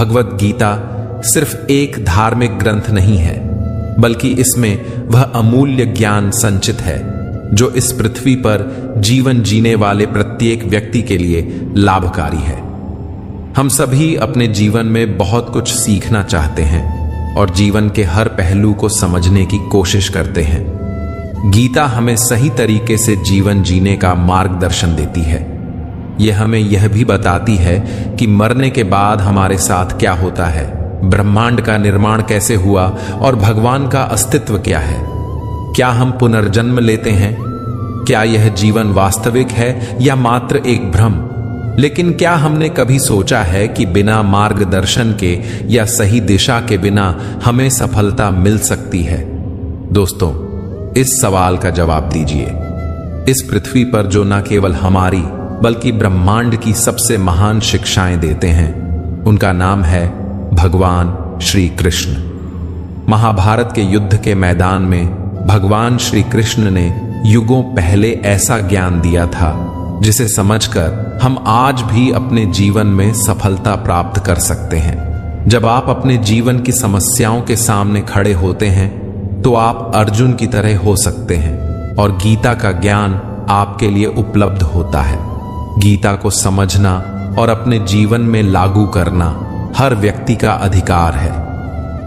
भगवत गीता सिर्फ एक धार्मिक ग्रंथ नहीं है, बल्कि इसमें वह अमूल्य ज्ञान संचित है जो इस पृथ्वी पर जीवन जीने वाले प्रत्येक व्यक्ति के लिए लाभकारी है। हम सभी अपने जीवन में बहुत कुछ सीखना चाहते हैं और जीवन के हर पहलू को समझने की कोशिश करते हैं। गीता हमें सही तरीके से जीवन जीने का मार्गदर्शन देती है। यह हमें यह भी बताती है कि मरने के बाद हमारे साथ क्या होता है, ब्रह्मांड का निर्माण कैसे हुआ और भगवान का अस्तित्व क्या है। क्या हम पुनर्जन्म लेते हैं? क्या यह जीवन वास्तविक है या मात्र एक भ्रम? लेकिन क्या हमने कभी सोचा है कि बिना मार्गदर्शन के या सही दिशा के बिना हमें सफलता मिल सकती है? दोस्तों, इस सवाल का जवाब दीजिए। इस पृथ्वी पर जो न केवल हमारी बल्कि ब्रह्मांड की सबसे महान शिक्षाएं देते हैं, उनका नाम है भगवान श्री कृष्ण। महाभारत के युद्ध के मैदान में भगवान श्री कृष्ण ने युगों पहले ऐसा ज्ञान दिया था जिसे समझकर हम आज भी अपने जीवन में सफलता प्राप्त कर सकते हैं। जब आप अपने जीवन की समस्याओं के सामने खड़े होते हैं तो आप अर्जुन की तरह हो सकते हैं और गीता का ज्ञान आपके लिए उपलब्ध होता है। गीता को समझना और अपने जीवन में लागू करना हर व्यक्ति का अधिकार है।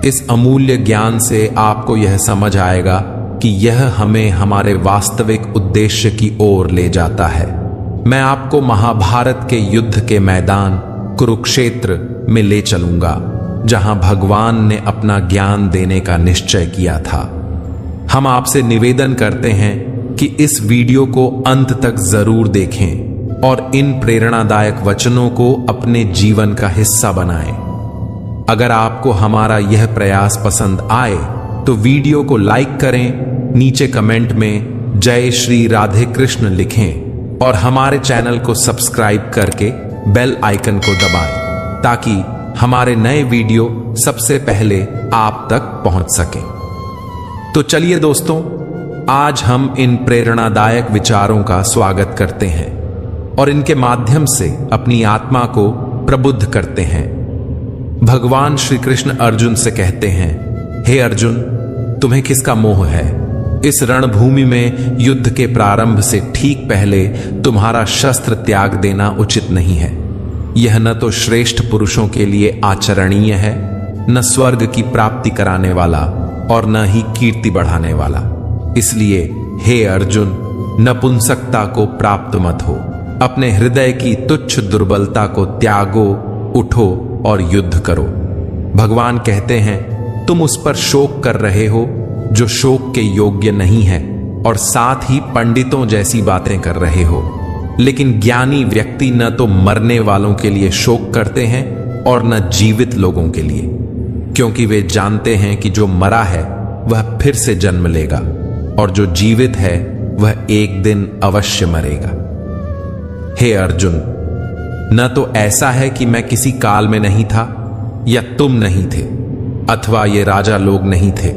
इस अमूल्य ज्ञान से आपको यह समझ आएगा कि यह हमें हमारे वास्तविक उद्देश्य की ओर ले जाता है। मैं आपको महाभारत के युद्ध के मैदान कुरुक्षेत्र में ले चलूंगा, जहां भगवान ने अपना ज्ञान देने का निश्चय किया था। हम आपसे निवेदन करते हैं कि इस वीडियो को अंत तक जरूर देखें और इन प्रेरणादायक वचनों को अपने जीवन का हिस्सा बनाएं। अगर आपको हमारा यह प्रयास पसंद आए तो वीडियो को लाइक करें, नीचे कमेंट में जय श्री राधे कृष्ण लिखें और हमारे चैनल को सब्सक्राइब करके बेल आइकन को दबाएं ताकि हमारे नए वीडियो सबसे पहले आप तक पहुंच सके। तो चलिए दोस्तों, आज हम इन प्रेरणादायक विचारों का स्वागत करते हैं और इनके माध्यम से अपनी आत्मा को प्रबुद्ध करते हैं। भगवान श्री कृष्ण अर्जुन से कहते हैं, हे अर्जुन, तुम्हें किसका मोह है? इस रणभूमि में युद्ध के प्रारंभ से ठीक पहले तुम्हारा शस्त्र त्याग देना उचित नहीं है। यह न तो श्रेष्ठ पुरुषों के लिए आचरणीय है, न स्वर्ग की प्राप्ति कराने वाला और न ही कीर्ति बढ़ाने वाला। इसलिए हे अर्जुन, नपुंसकता को प्राप्त मत हो। अपने हृदय की तुच्छ दुर्बलता को त्यागो, उठो और युद्ध करो। भगवान कहते हैं, तुम उस पर शोक कर रहे हो जो शोक के योग्य नहीं है और साथ ही पंडितों जैसी बातें कर रहे हो। लेकिन ज्ञानी व्यक्ति न तो मरने वालों के लिए शोक करते हैं और न जीवित लोगों के लिए, क्योंकि वे जानते हैं कि जो मरा है वह फिर से जन्म लेगा और जो जीवित है वह एक दिन अवश्य मरेगा। हे अर्जुन, न तो ऐसा है कि मैं किसी काल में नहीं था या तुम नहीं थे अथवा ये राजा लोग नहीं थे,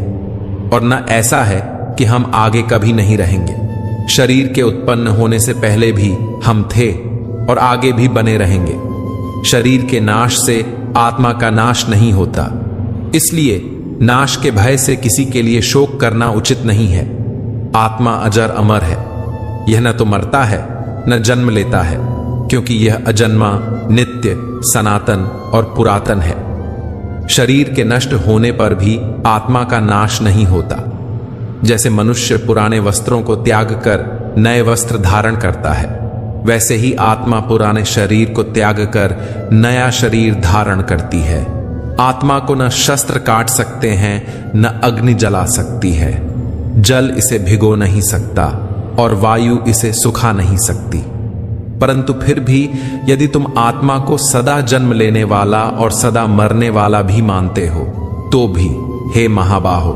और न ऐसा है कि हम आगे कभी नहीं रहेंगे। शरीर के उत्पन्न होने से पहले भी हम थे और आगे भी बने रहेंगे। शरीर के नाश से आत्मा का नाश नहीं होता, इसलिए नाश के भय से किसी के लिए शोक करना उचित नहीं है। आत्मा अजर अमर है, यह न तो मरता है न जन्म लेता है, क्योंकि यह अजन्मा, नित्य, सनातन और पुरातन है। शरीर के नष्ट होने पर भी आत्मा का नाश नहीं होता। जैसे मनुष्य पुराने वस्त्रों को त्याग कर नए वस्त्र धारण करता है, वैसे ही आत्मा पुराने शरीर को त्याग कर नया शरीर धारण करती है। आत्मा को न शस्त्र काट सकते हैं न अग्नि जला सकती है। जल इसे भिगो नहीं सकता और वायु इसे सुखा नहीं सकती। परंतु फिर भी यदि तुम आत्मा को सदा जन्म लेने वाला और सदा मरने वाला भी मानते हो, तो भी हे महाबाहो,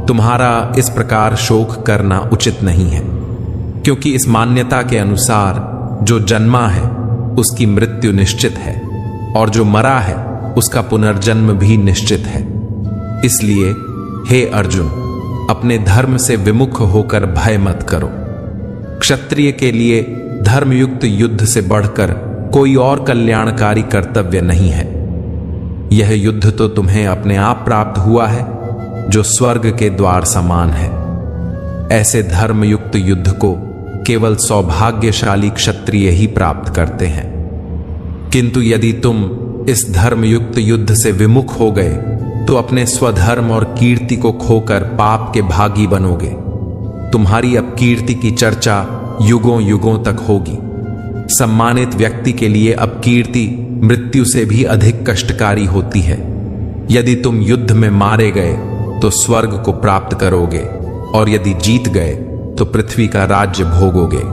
तुम्हारा इस प्रकार शोक करना उचित नहीं है, क्योंकि इस मान्यता के अनुसार जो जन्मा है उसकी मृत्यु निश्चित है और जो मरा है उसका पुनर्जन्म भी निश्चित है। इसलिए हे अर्जुन, अपने धर्म से विमुख होकर भय मत करो। क्षत्रिय के लिए धर्मयुक्त युद्ध से बढ़कर कोई और कल्याणकारी कर्तव्य नहीं है। यह युद्ध तो तुम्हें अपने आप प्राप्त हुआ है, जो स्वर्ग के द्वार समान है। ऐसे धर्मयुक्त युद्ध को केवल सौभाग्यशाली क्षत्रिय ही प्राप्त करते हैं। किंतु यदि तुम इस धर्मयुक्त युद्ध से विमुख हो गए तो अपने स्वधर्म और कीर्ति को खोकर पाप के भागी बनोगे। तुम्हारी अपकीर्ति की चर्चा युगों युगों तक होगी। सम्मानित व्यक्ति के लिए अपकीर्ति मृत्यु से भी अधिक कष्टकारी होती है। यदि तुम युद्ध में मारे गए तो स्वर्ग को प्राप्त करोगे, और यदि जीत गए तो पृथ्वी का राज्य भोगोगे।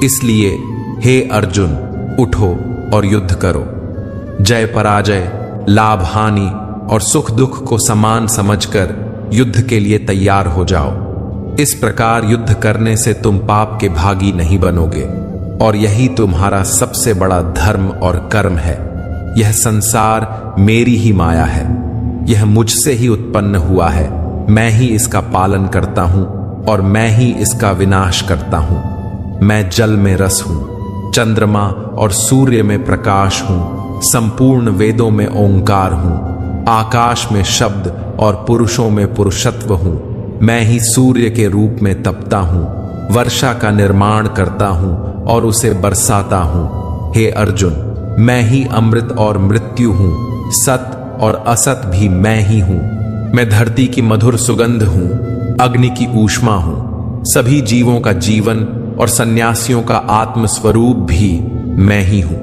इसलिए हे अर्जुन, उठो और युद्ध करो। जय पराजय, लाभ हानि और सुख दुख को समान समझकर युद्ध के लिए तैयार हो जाओ। इस प्रकार युद्ध करने से तुम पाप के भागी नहीं बनोगे, और यही तुम्हारा सबसे बड़ा धर्म और कर्म है। यह संसार मेरी ही माया है, यह मुझसे ही उत्पन्न हुआ है। मैं ही इसका पालन करता हूं और मैं ही इसका विनाश करता हूं। मैं जल में रस हूं, चंद्रमा और सूर्य में प्रकाश हूं, संपूर्ण वेदों में ओंकार हूं, आकाश में शब्द और पुरुषों में पुरुषत्व हूं। मैं ही सूर्य के रूप में तपता हूं, वर्षा का निर्माण करता हूं और उसे बरसाता हूं। हे अर्जुन, मैं ही अमृत और मृत्यु हूं, सत और असत भी मैं ही हूं। मैं धरती की मधुर सुगंध हूं, अग्नि की ऊष्मा हूं, सभी जीवों का जीवन और सन्यासियों का आत्मस्वरूप भी मैं ही हूं।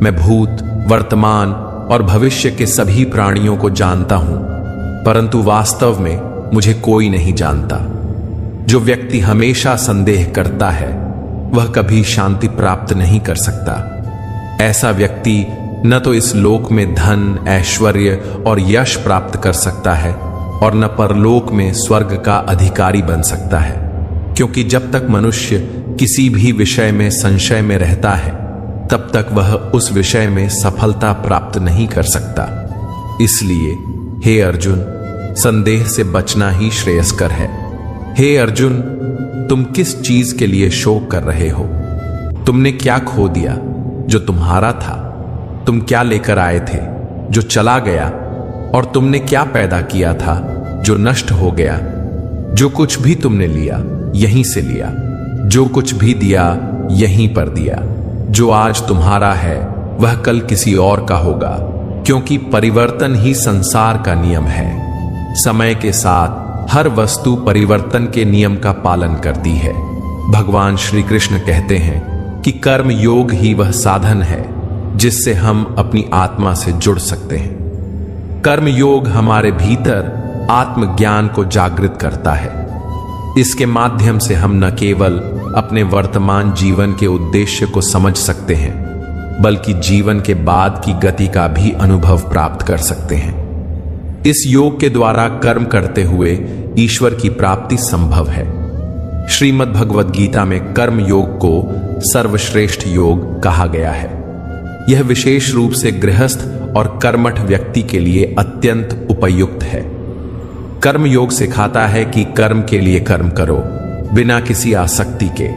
मैं भूत, वर्तमान और भविष्य के सभी प्राणियों को जानता हूं, परंतु वास्तव में मुझे कोई नहीं जानता। जो व्यक्ति हमेशा संदेह करता है वह कभी शांति प्राप्त नहीं कर सकता। ऐसा व्यक्ति न तो इस लोक में धन, ऐश्वर्य और यश प्राप्त कर सकता है और न परलोक में स्वर्ग का अधिकारी बन सकता है, क्योंकि जब तक मनुष्य किसी भी विषय में संशय में रहता है तब तक वह उस विषय में सफलता प्राप्त नहीं कर सकता। इसलिए हे अर्जुन, संदेह से बचना ही श्रेयस्कर है। हे अर्जुन, तुम किस चीज के लिए शोक कर रहे हो? तुमने क्या खो दिया जो तुम्हारा था? तुम क्या लेकर आए थे जो चला गया? और तुमने क्या पैदा किया था जो नष्ट हो गया? जो कुछ भी तुमने लिया यहीं से लिया, जो कुछ भी दिया यहीं पर दिया। जो आज तुम्हारा है वह कल किसी और का होगा, क्योंकि परिवर्तन ही संसार का नियम है। समय के साथ हर वस्तु परिवर्तन के नियम का पालन करती है। भगवान श्री कृष्ण कहते हैं कि कर्म योग ही वह साधन है जिससे हम अपनी आत्मा से जुड़ सकते हैं। कर्म योग हमारे भीतर आत्मज्ञान को जागृत करता है। इसके माध्यम से हम न केवल अपने वर्तमान जीवन के उद्देश्य को समझ सकते हैं, बल्कि जीवन के बाद की गति का भी अनुभव प्राप्त कर सकते हैं। इस योग के द्वारा कर्म करते हुए ईश्वर की प्राप्ति संभव है। श्रीमद् भगवद गीता में कर्म योग को सर्वश्रेष्ठ योग कहा गया है। यह विशेष रूप से गृहस्थ और कर्मठ व्यक्ति के लिए अत्यंत उपयुक्त है। कर्म योग सिखाता है कि कर्म के लिए कर्म करो, बिना किसी आसक्ति के।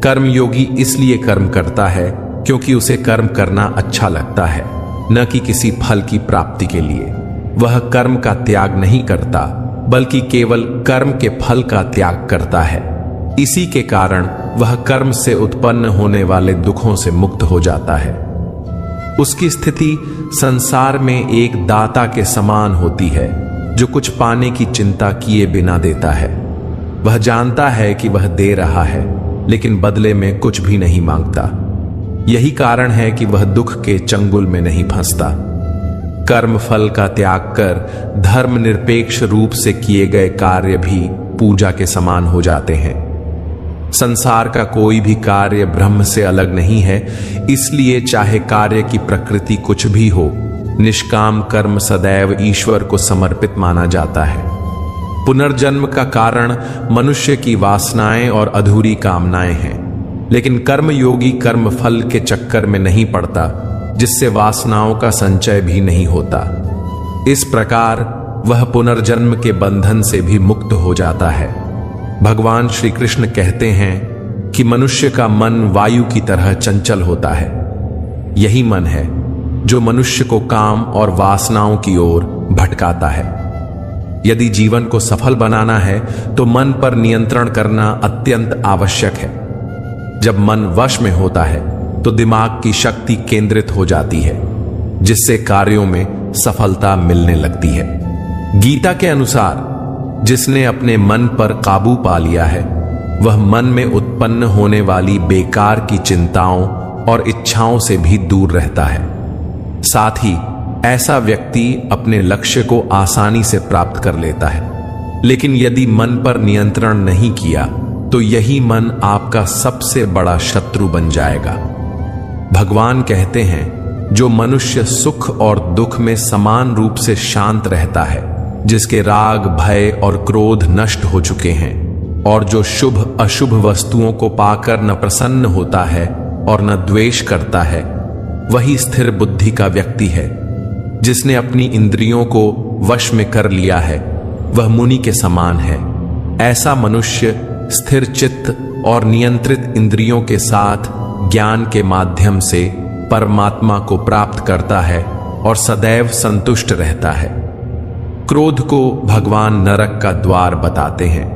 कर्म योगी इसलिए कर्म करता है क्योंकि उसे कर्म करना अच्छा लगता है, न कि किसी फल की प्राप्ति के लिए। वह कर्म का त्याग नहीं करता, बल्कि केवल कर्म के फल का त्याग करता है। इसी के कारण वह कर्म से उत्पन्न होने वाले दुखों से मुक्त हो जाता है। उसकी स्थिति संसार में एक दाता के समान होती है, जो कुछ पाने की चिंता किए बिना देता है। वह जानता है कि वह दे रहा है, लेकिन बदले में कुछ भी नहीं मांगता। यही कारण है कि वह दुख के चंगुल में नहीं फंसता। कर्म फल का त्याग कर धर्म निरपेक्ष रूप से किए गए कार्य भी पूजा के समान हो जाते हैं। संसार का कोई भी कार्य ब्रह्म से अलग नहीं है, इसलिए चाहे कार्य की प्रकृति कुछ भी हो, निष्काम कर्म सदैव ईश्वर को समर्पित माना जाता है। पुनर्जन्म का कारण मनुष्य की वासनाएं और अधूरी कामनाएं हैं, लेकिन कर्म योगी कर्म फल के चक्कर में नहीं पड़ता, जिससे वासनाओं का संचय भी नहीं होता। इस प्रकार वह पुनर्जन्म के बंधन से भी मुक्त हो जाता है। भगवान श्री कृष्ण कहते हैं कि मनुष्य का मन वायु की तरह चंचल होता है। यही मन है जो मनुष्य को काम और वासनाओं की ओर भटकाता है। यदि जीवन को सफल बनाना है तो मन पर नियंत्रण करना अत्यंत आवश्यक है। जब मन वश में होता है तो दिमाग की शक्ति केंद्रित हो जाती है, जिससे कार्यों में सफलता मिलने लगती है। गीता के अनुसार जिसने अपने मन पर काबू पा लिया है वह मन में उत्पन्न होने वाली बेकार की चिंताओं और इच्छाओं से भी दूर रहता है। साथ ही ऐसा व्यक्ति अपने लक्ष्य को आसानी से प्राप्त कर लेता है। लेकिन यदि मन पर नियंत्रण नहीं किया तो यही मन आपका सबसे बड़ा शत्रु बन जाएगा। भगवान कहते हैं, जो मनुष्य सुख और दुख में समान रूप से शांत रहता है, जिसके राग, भय और क्रोध नष्ट हो चुके हैं, और जो शुभ अशुभ वस्तुओं को पाकर न प्रसन्न होता है और न द्वेष करता है, वही स्थिर बुद्धि का व्यक्ति है। जिसने अपनी इंद्रियों को वश में कर लिया है वह मुनि के समान है। ऐसा मनुष्य स्थिर चित्त और नियंत्रित इंद्रियों के साथ ज्ञान के माध्यम से परमात्मा को प्राप्त करता है और सदैव संतुष्ट रहता है। क्रोध को भगवान नरक का द्वार बताते हैं।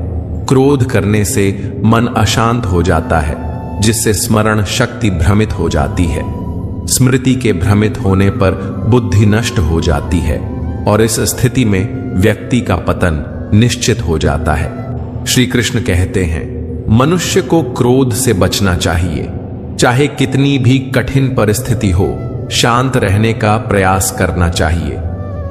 क्रोध करने से मन अशांत हो जाता है, जिससे स्मरण शक्ति भ्रमित हो जाती है। स्मृति के भ्रमित होने पर बुद्धि नष्ट हो जाती है और इस स्थिति में व्यक्ति का पतन निश्चित हो जाता है। श्री कृष्ण कहते हैं, मनुष्य को क्रोध से बचना चाहिए। चाहे कितनी भी कठिन परिस्थिति हो, शांत रहने का प्रयास करना चाहिए।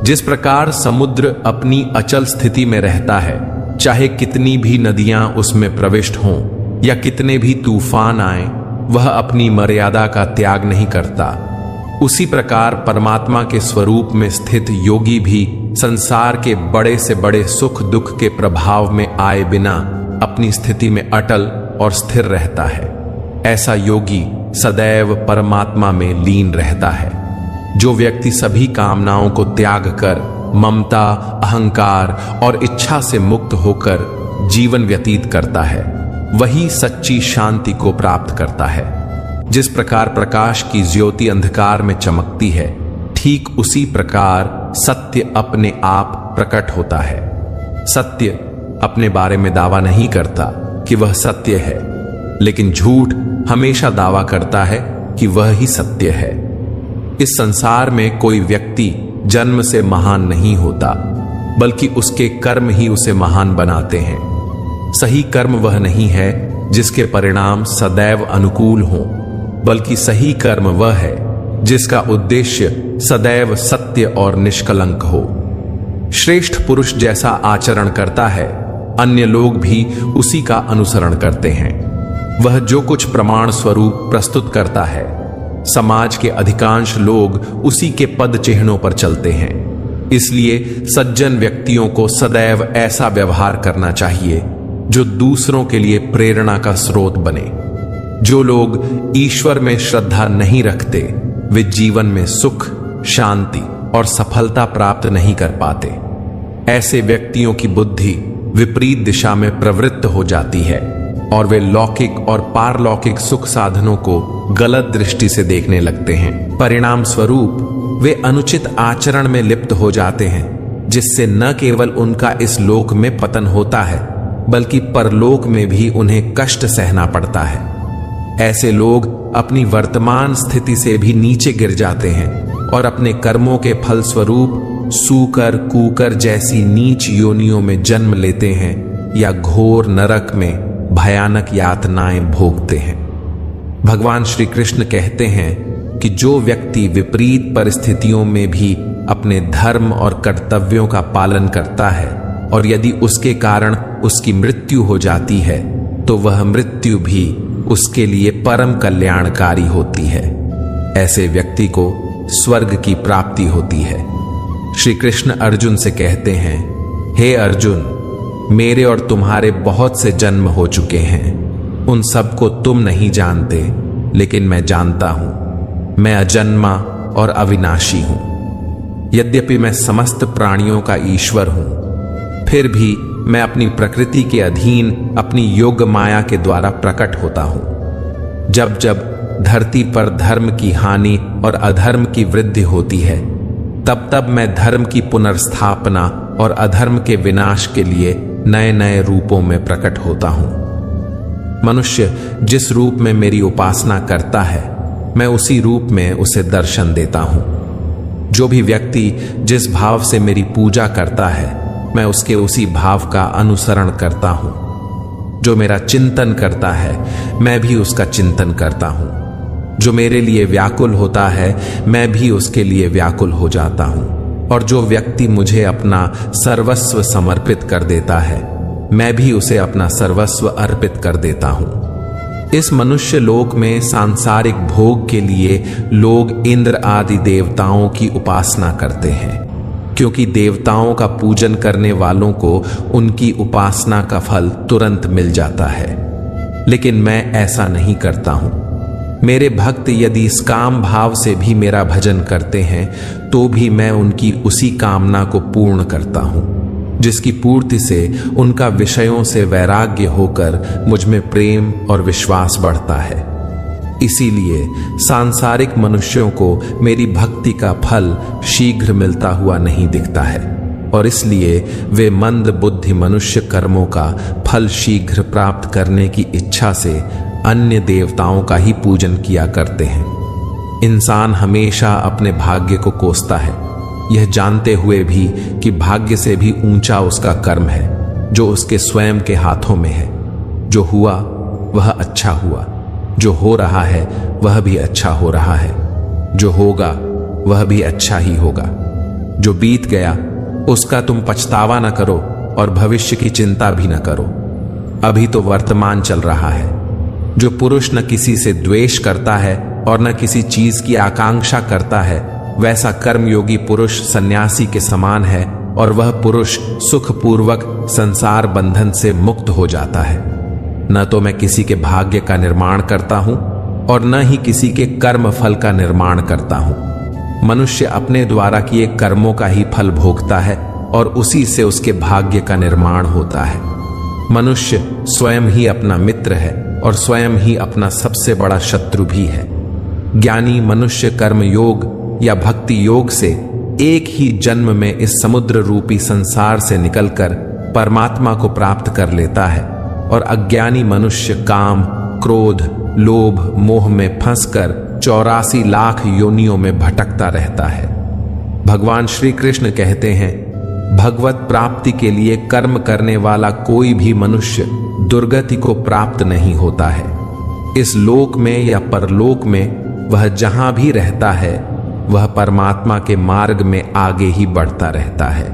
जिस प्रकार समुद्र अपनी अचल स्थिति में रहता है, चाहे कितनी भी नदियां उसमें प्रविष्ट हों या कितने भी तूफान आए, वह अपनी मर्यादा का त्याग नहीं करता। उसी प्रकार परमात्मा के स्वरूप में स्थित योगी भी संसार के बड़े से बड़े सुख दुख के प्रभाव में आए बिना अपनी स्थिति में अटल और स्थिर रहता है। ऐसा योगी सदैव परमात्मा में लीन रहता है। जो व्यक्ति सभी कामनाओं को त्याग कर ममता, अहंकार और इच्छा से मुक्त होकर जीवन व्यतीत करता है, वही सच्ची शांति को प्राप्त करता है। जिस प्रकार प्रकाश की ज्योति अंधकार में चमकती है, ठीक उसी प्रकार सत्य अपने आप प्रकट होता है। सत्य अपने बारे में दावा नहीं करता कि वह सत्य है, लेकिन झूठ हमेशा दावा करता है कि वह ही सत्य है। इस संसार में कोई व्यक्ति जन्म से महान नहीं होता, बल्कि उसके कर्म ही उसे महान बनाते हैं। सही कर्म वह नहीं है जिसके परिणाम सदैव अनुकूल हों, बल्कि सही कर्म वह है जिसका उद्देश्य सदैव सत्य और निष्कलंक हो। श्रेष्ठ पुरुष जैसा आचरण करता है, अन्य लोग भी उसी का अनुसरण करते हैं। वह जो कुछ प्रमाण स्वरूप प्रस्तुत करता है, समाज के अधिकांश लोग उसी के पद चिन्हों पर चलते हैं। इसलिए सज्जन व्यक्तियों को सदैव ऐसा व्यवहार करना चाहिए जो दूसरों के लिए प्रेरणा का स्रोत बने। जो लोग ईश्वर में श्रद्धा नहीं रखते, वे जीवन में सुख, शांति और सफलता प्राप्त नहीं कर पाते। ऐसे व्यक्तियों की बुद्धि विपरीत दिशा में प्रवृत्त हो जाती है और वे लौकिक और पारलौकिक सुख साधनों को गलत दृष्टि से देखने लगते हैं। परिणाम स्वरूप वे अनुचित आचरण में लिप्त हो जाते हैं, जिससे न केवल उनका इस लोक में पतन होता है, बल्कि परलोक में भी उन्हें कष्ट सहना पड़ता है। ऐसे लोग अपनी वर्तमान स्थिति से भी नीचे गिर जाते हैं और अपने कर्मों के फल स्वरूप सूकर, कूकर जैसी नीच योनियों में जन्म लेते हैं या घोर नरक में भयानक यातनाएं भोगते हैं। भगवान श्री कृष्ण कहते हैं कि जो व्यक्ति विपरीत परिस्थितियों में भी अपने धर्म और कर्तव्यों का पालन करता है और यदि उसके कारण उसकी मृत्यु हो जाती है, तो वह मृत्यु भी उसके लिए परम कल्याणकारी होती है। ऐसे व्यक्ति को स्वर्ग की प्राप्ति होती है। श्री कृष्ण अर्जुन से कहते हैं, हे अर्जुन, मेरे और तुम्हारे बहुत से जन्म हो चुके हैं। उन सबको तुम नहीं जानते, लेकिन मैं जानता हूं। मैं अजन्मा और अविनाशी हूं। यद्यपि मैं समस्त प्राणियों का ईश्वर हूं, फिर भी मैं अपनी प्रकृति के अधीन अपनी योग माया के द्वारा प्रकट होता हूं। जब जब धरती पर धर्म की हानि और अधर्म की वृद्धि होती है, तब तब मैं धर्म की पुनर्स्थापना और अधर्म के विनाश के लिए नए नए रूपों में प्रकट होता हूं। मनुष्य जिस रूप में मेरी उपासना करता है, मैं उसी रूप में उसे दर्शन देता हूं। जो भी व्यक्ति जिस भाव से मेरी पूजा करता है, मैं उसके उसी भाव का अनुसरण करता हूं। जो मेरा चिंतन करता है, मैं भी उसका चिंतन करता हूं। जो मेरे लिए व्याकुल होता है, मैं भी उसके लिए व्याकुल हो जाता हूं। और जो व्यक्ति मुझे अपना सर्वस्व समर्पित कर देता है, मैं भी उसे अपना सर्वस्व अर्पित कर देता हूं। इस मनुष्य लोक में सांसारिक भोग के लिए लोग इंद्र आदि देवताओं की उपासना करते हैं, क्योंकि देवताओं का पूजन करने वालों को उनकी उपासना का फल तुरंत मिल जाता है। लेकिन मैं ऐसा नहीं करता हूं। मेरे भक्त यदि इस काम भाव से भी मेरा भजन करते हैं, तो भी मैं उनकी उसी कामना को पूर्ण करता हूं, जिसकी पूर्ति से उनका विषयों से वैराग्य होकर मुझ में प्रेम और विश्वास बढ़ता है। इसीलिए सांसारिक मनुष्यों को मेरी भक्ति का फल शीघ्र मिलता हुआ नहीं दिखता है, और इसलिए वे मंद बुद्धि मनुष्य कर्मों का फल शीघ्र प्राप्त करने की इच्छा से अन्य देवताओं का ही पूजन किया करते हैं। इंसान हमेशा अपने भाग्य को कोसता है, यह जानते हुए भी कि भाग्य से भी ऊंचा उसका कर्म है, जो उसके स्वयं के हाथों में है। जो हुआ वह अच्छा हुआ, जो हो रहा है वह भी अच्छा हो रहा है, जो होगा वह भी अच्छा ही होगा। जो बीत गया उसका तुम पछतावा न करो और भविष्य की चिंता भी न करो। अभी तो वर्तमान चल रहा है। जो पुरुष न किसी से द्वेष करता है और न किसी चीज की आकांक्षा करता है, वैसा कर्मयोगी पुरुष सन्यासी के समान है, और वह पुरुष सुखपूर्वक संसार बंधन से मुक्त हो जाता है। न तो मैं किसी के भाग्य का निर्माण करता हूं और न ही किसी के कर्म फल का निर्माण करता हूं। मनुष्य अपने द्वारा किए कर्मों का ही फल भोगता है और उसी से उसके भाग्य का निर्माण होता है। मनुष्य स्वयं ही अपना मित्र है और स्वयं ही अपना सबसे बड़ा शत्रु भी है। ज्ञानी मनुष्य कर्म योग या भक्ति योग से एक ही जन्म में इस समुद्र रूपी संसार से निकलकर परमात्मा को प्राप्त कर लेता है, और अज्ञानी मनुष्य काम, क्रोध, लोभ, मोह में फंसकर 84 लाख योनियों में भटकता रहता है। भगवान श्री कृष्ण कहते हैं, भगवत प्राप्ति के लिए कर्म करने वाला कोई भी मनुष्य दुर्गति को प्राप्त नहीं होता है। इस लोक में या परलोक में वह जहां भी रहता है, वह परमात्मा के मार्ग में आगे ही बढ़ता रहता है।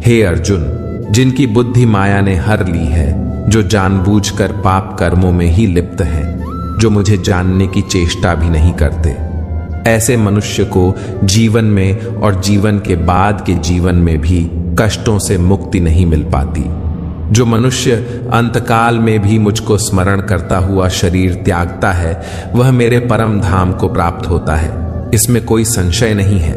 हे अर्जुन, जिनकी बुद्धि माया ने हर ली है, जो जानबूझकर पाप कर्मों में ही लिप्त हैं, जो मुझे जानने की चेष्टा भी नहीं करते, ऐसे मनुष्य को जीवन में और जीवन के बाद के जीवन में भी कष्टों से मुक्ति नहीं मिल पाती। जो मनुष्य अंतकाल में भी मुझको स्मरण करता हुआ शरीर त्यागता है, वह मेरे परम धाम को प्राप्त होता है, इसमें कोई संशय नहीं है।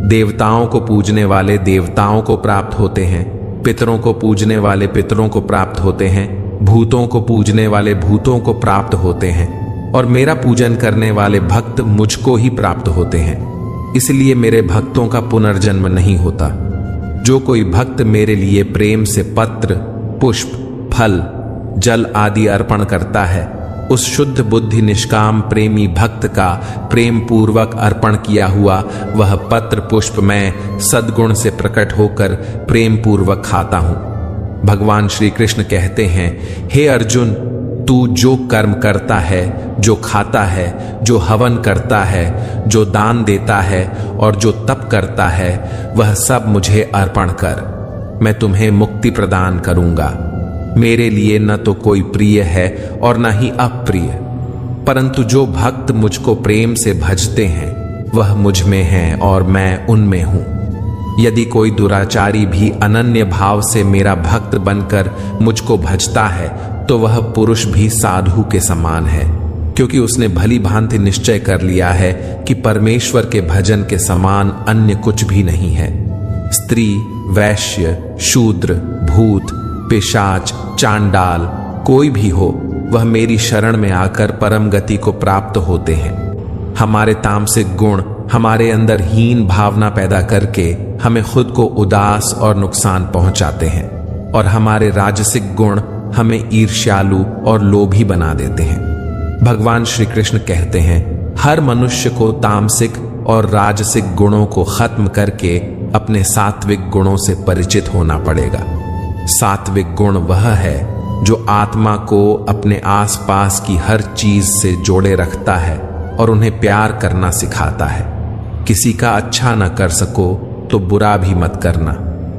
देवताओं को पूजने वाले देवताओं को प्राप्त होते हैं, पितरों को पूजने वाले पितरों को प्राप्त होते हैं, भूतों को पूजने वाले भूतों को प्राप्त होते हैं, और मेरा पूजन करने वाले भक्त मुझको ही प्राप्त होते हैं। इसलिए मेरे भक्तों का पुनर्जन्म नहीं होता। जो कोई भक्त मेरे लिए प्रेम से पत्र, पुष्प, फल, जल आदि अर्पण करता है, उस शुद्ध बुद्धि निष्काम प्रेमी भक्त का प्रेम पूर्वक अर्पण किया हुआ वह पत्र पुष्प मैं सद्गुण से प्रकट होकर प्रेम पूर्वक खाता हूं। भगवान श्री कृष्ण कहते हैं, हे अर्जुन, तू जो कर्म करता है, जो खाता है, जो हवन करता है, जो दान देता है और जो तप करता है, वह सब मुझे अर्पण कर, मैं तुम्हें मुक्ति प्रदान करूंगा। मेरे लिए न तो कोई प्रिय है और न ही अप्रिय, परंतु जो भक्त मुझको प्रेम से भजते हैं, वह मुझ में हैं और मैं उनमें हूं। यदि कोई दुराचारी भी अनन्य भाव से मेरा भक्त बनकर मुझको भजता है, तो वह पुरुष भी साधु के समान है, क्योंकि उसने भली भांति निश्चय कर लिया है कि परमेश्वर के भजन के समान अन्य कुछ भी नहीं है। स्त्री, वैश्य, शूद्र, भूत, पिशाच, चांडाल कोई भी हो, वह मेरी शरण में आकर परम गति को प्राप्त होते हैं। हमारे तामसिक गुण हमारे अंदर हीन भावना पैदा करके हमें खुद को उदास और नुकसान पहुंचाते हैं, और हमारे राजसिक गुण हमें ईर्ष्यालु और लोभी बना देते हैं। भगवान श्री कृष्ण कहते हैं, हर मनुष्य को तामसिक और राजसिक गुणों को खत्म करके अपने सात्विक गुणों से परिचित होना पड़ेगा। सात्विक गुण वह है जो आत्मा को अपने आसपास की हर चीज से जोड़े रखता है और उन्हें प्यार करना सिखाता है। किसी का अच्छा न कर सको तो बुरा भी मत करना,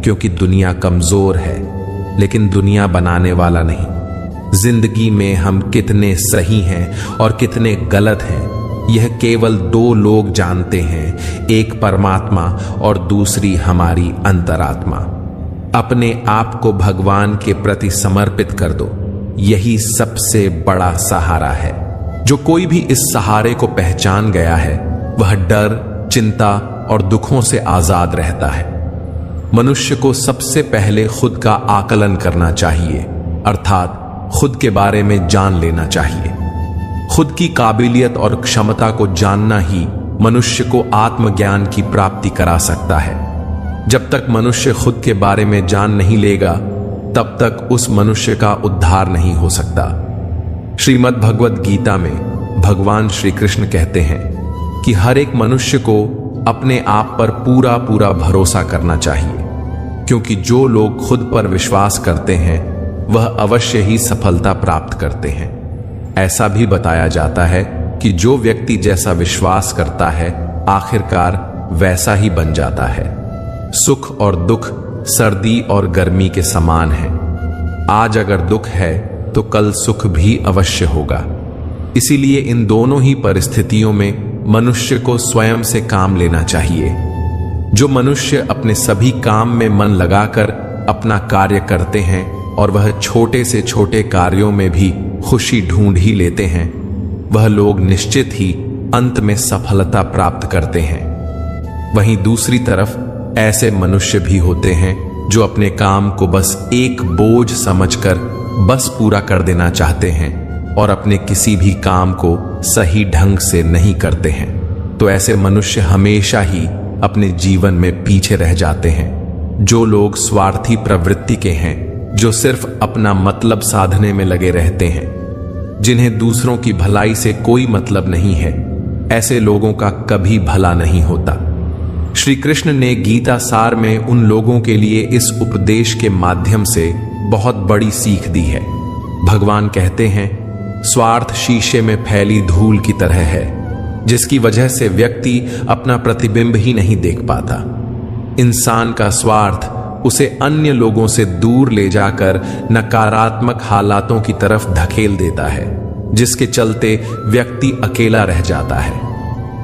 क्योंकि दुनिया कमजोर है लेकिन दुनिया बनाने वाला नहीं। जिंदगी में हम कितने सही हैं और कितने गलत हैं यह केवल दो लोग जानते हैं, एक परमात्मा और दूसरी हमारी अंतरात्मा। अपने आप को भगवान के प्रति समर्पित कर दो, यही सबसे बड़ा सहारा है। जो कोई भी इस सहारे को पहचान गया है वह डर, चिंता और दुखों से आजाद रहता है। मनुष्य को सबसे पहले खुद का आकलन करना चाहिए, अर्थात खुद के बारे में जान लेना चाहिए। खुद की काबिलियत और क्षमता को जानना ही मनुष्य को आत्मज्ञान की प्राप्ति करा सकता है। जब तक मनुष्य खुद के बारे में जान नहीं लेगा तब तक उस मनुष्य का उद्धार नहीं हो सकता। श्रीमद् भगवद गीता में भगवान श्री कृष्ण कहते हैं कि हर एक मनुष्य को अपने आप पर पूरा पूरा भरोसा करना चाहिए, क्योंकि जो लोग खुद पर विश्वास करते हैं वह अवश्य ही सफलता प्राप्त करते हैं। ऐसा भी बताया जाता है कि जो व्यक्ति जैसा विश्वास करता है आखिरकार वैसा ही बन जाता है। सुख और दुख सर्दी और गर्मी के समान है। आज अगर दुख है तो कल सुख भी अवश्य होगा। इसीलिए इन दोनों ही परिस्थितियों में मनुष्य को स्वयं से काम लेना चाहिए। जो मनुष्य अपने सभी काम में मन लगाकर अपना कार्य करते हैं और वह छोटे से छोटे कार्यों में भी खुशी ढूंढ ही लेते हैं, वह लोग निश्चित ही अंत में सफलता प्राप्त करते हैं। वहीं दूसरी तरफ ऐसे मनुष्य भी होते हैं जो अपने काम को बस एक बोझ समझकर बस पूरा कर देना चाहते हैं और अपने किसी भी काम को सही ढंग से नहीं करते हैं। तो ऐसे मनुष्य हमेशा ही अपने जीवन में पीछे रह जाते हैं। जो लोग स्वार्थी प्रवृत्ति के हैं, जो सिर्फ अपना मतलब साधने में लगे रहते हैं, जिन्हें दूसरों की भलाई से कोई मतलब नहीं है, ऐसे लोगों का कभी भला नहीं होता। श्री कृष्ण ने गीता सार में उन लोगों के लिए इस उपदेश के माध्यम से बहुत बड़ी सीख दी है। भगवान कहते हैं, स्वार्थ शीशे में फैली धूल की तरह है, जिसकी वजह से व्यक्ति अपना प्रतिबिंब ही नहीं देख पाता। इंसान का स्वार्थ उसे अन्य लोगों से दूर ले जाकर नकारात्मक हालातों की तरफ धकेल देता है, जिसके चलते व्यक्ति अकेला रह जाता है।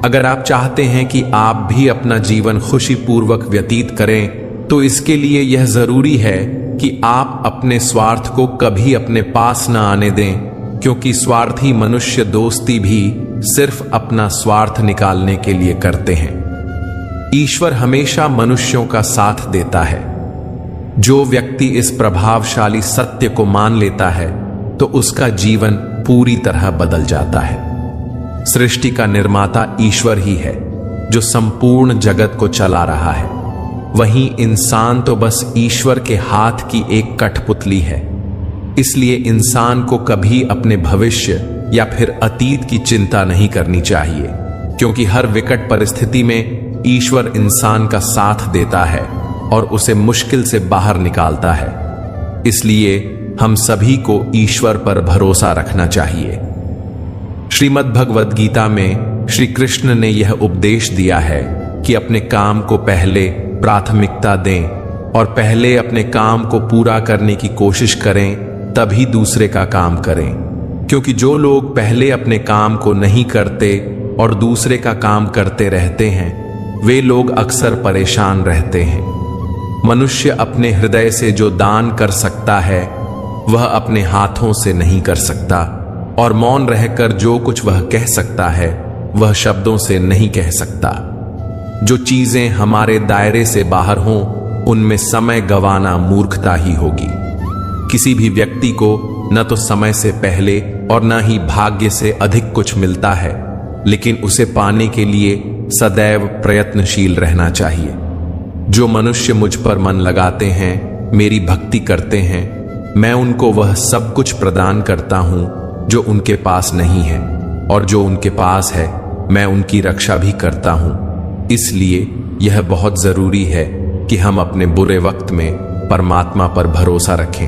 अगर आप चाहते हैं कि आप भी अपना जीवन खुशीपूर्वक व्यतीत करें, तो इसके लिए यह जरूरी है कि आप अपने स्वार्थ को कभी अपने पास न आने दें, क्योंकि स्वार्थी मनुष्य दोस्ती भी सिर्फ अपना स्वार्थ निकालने के लिए करते हैं। ईश्वर हमेशा मनुष्यों का साथ देता है। जो व्यक्ति इस प्रभावशाली सत्य को मान लेता है तो उसका जीवन पूरी तरह बदल जाता है। सृष्टि का निर्माता ईश्वर ही है जो संपूर्ण जगत को चला रहा है। वहीं इंसान तो बस ईश्वर के हाथ की एक कठपुतली है। इसलिए इंसान को कभी अपने भविष्य या फिर अतीत की चिंता नहीं करनी चाहिए, क्योंकि हर विकट परिस्थिति में ईश्वर इंसान का साथ देता है और उसे मुश्किल से बाहर निकालता है। इसलिए हम सभी को ईश्वर पर भरोसा रखना चाहिए। श्रीमद् भगवद गीता में श्री कृष्ण ने यह उपदेश दिया है कि अपने काम को पहले प्राथमिकता दें और पहले अपने काम को पूरा करने की कोशिश करें, तभी दूसरे का काम करें। क्योंकि जो लोग पहले अपने काम को नहीं करते और दूसरे का काम करते रहते हैं, वे लोग अक्सर परेशान रहते हैं। मनुष्य अपने हृदय से जो दान कर सकता है वह अपने हाथों से नहीं कर सकता, और मौन रहकर जो कुछ वह कह सकता है वह शब्दों से नहीं कह सकता। जो चीजें हमारे दायरे से बाहर हों उनमें समय गंवाना मूर्खता ही होगी। किसी भी व्यक्ति को न तो समय से पहले और न ही भाग्य से अधिक कुछ मिलता है, लेकिन उसे पाने के लिए सदैव प्रयत्नशील रहना चाहिए। जो मनुष्य मुझ पर मन लगाते हैं, मेरी भक्ति करते हैं, मैं उनको वह सब कुछ प्रदान करता हूं जो उनके पास नहीं है, और जो उनके पास है मैं उनकी रक्षा भी करता हूं। इसलिए यह बहुत जरूरी है कि हम अपने बुरे वक्त में परमात्मा पर भरोसा रखें।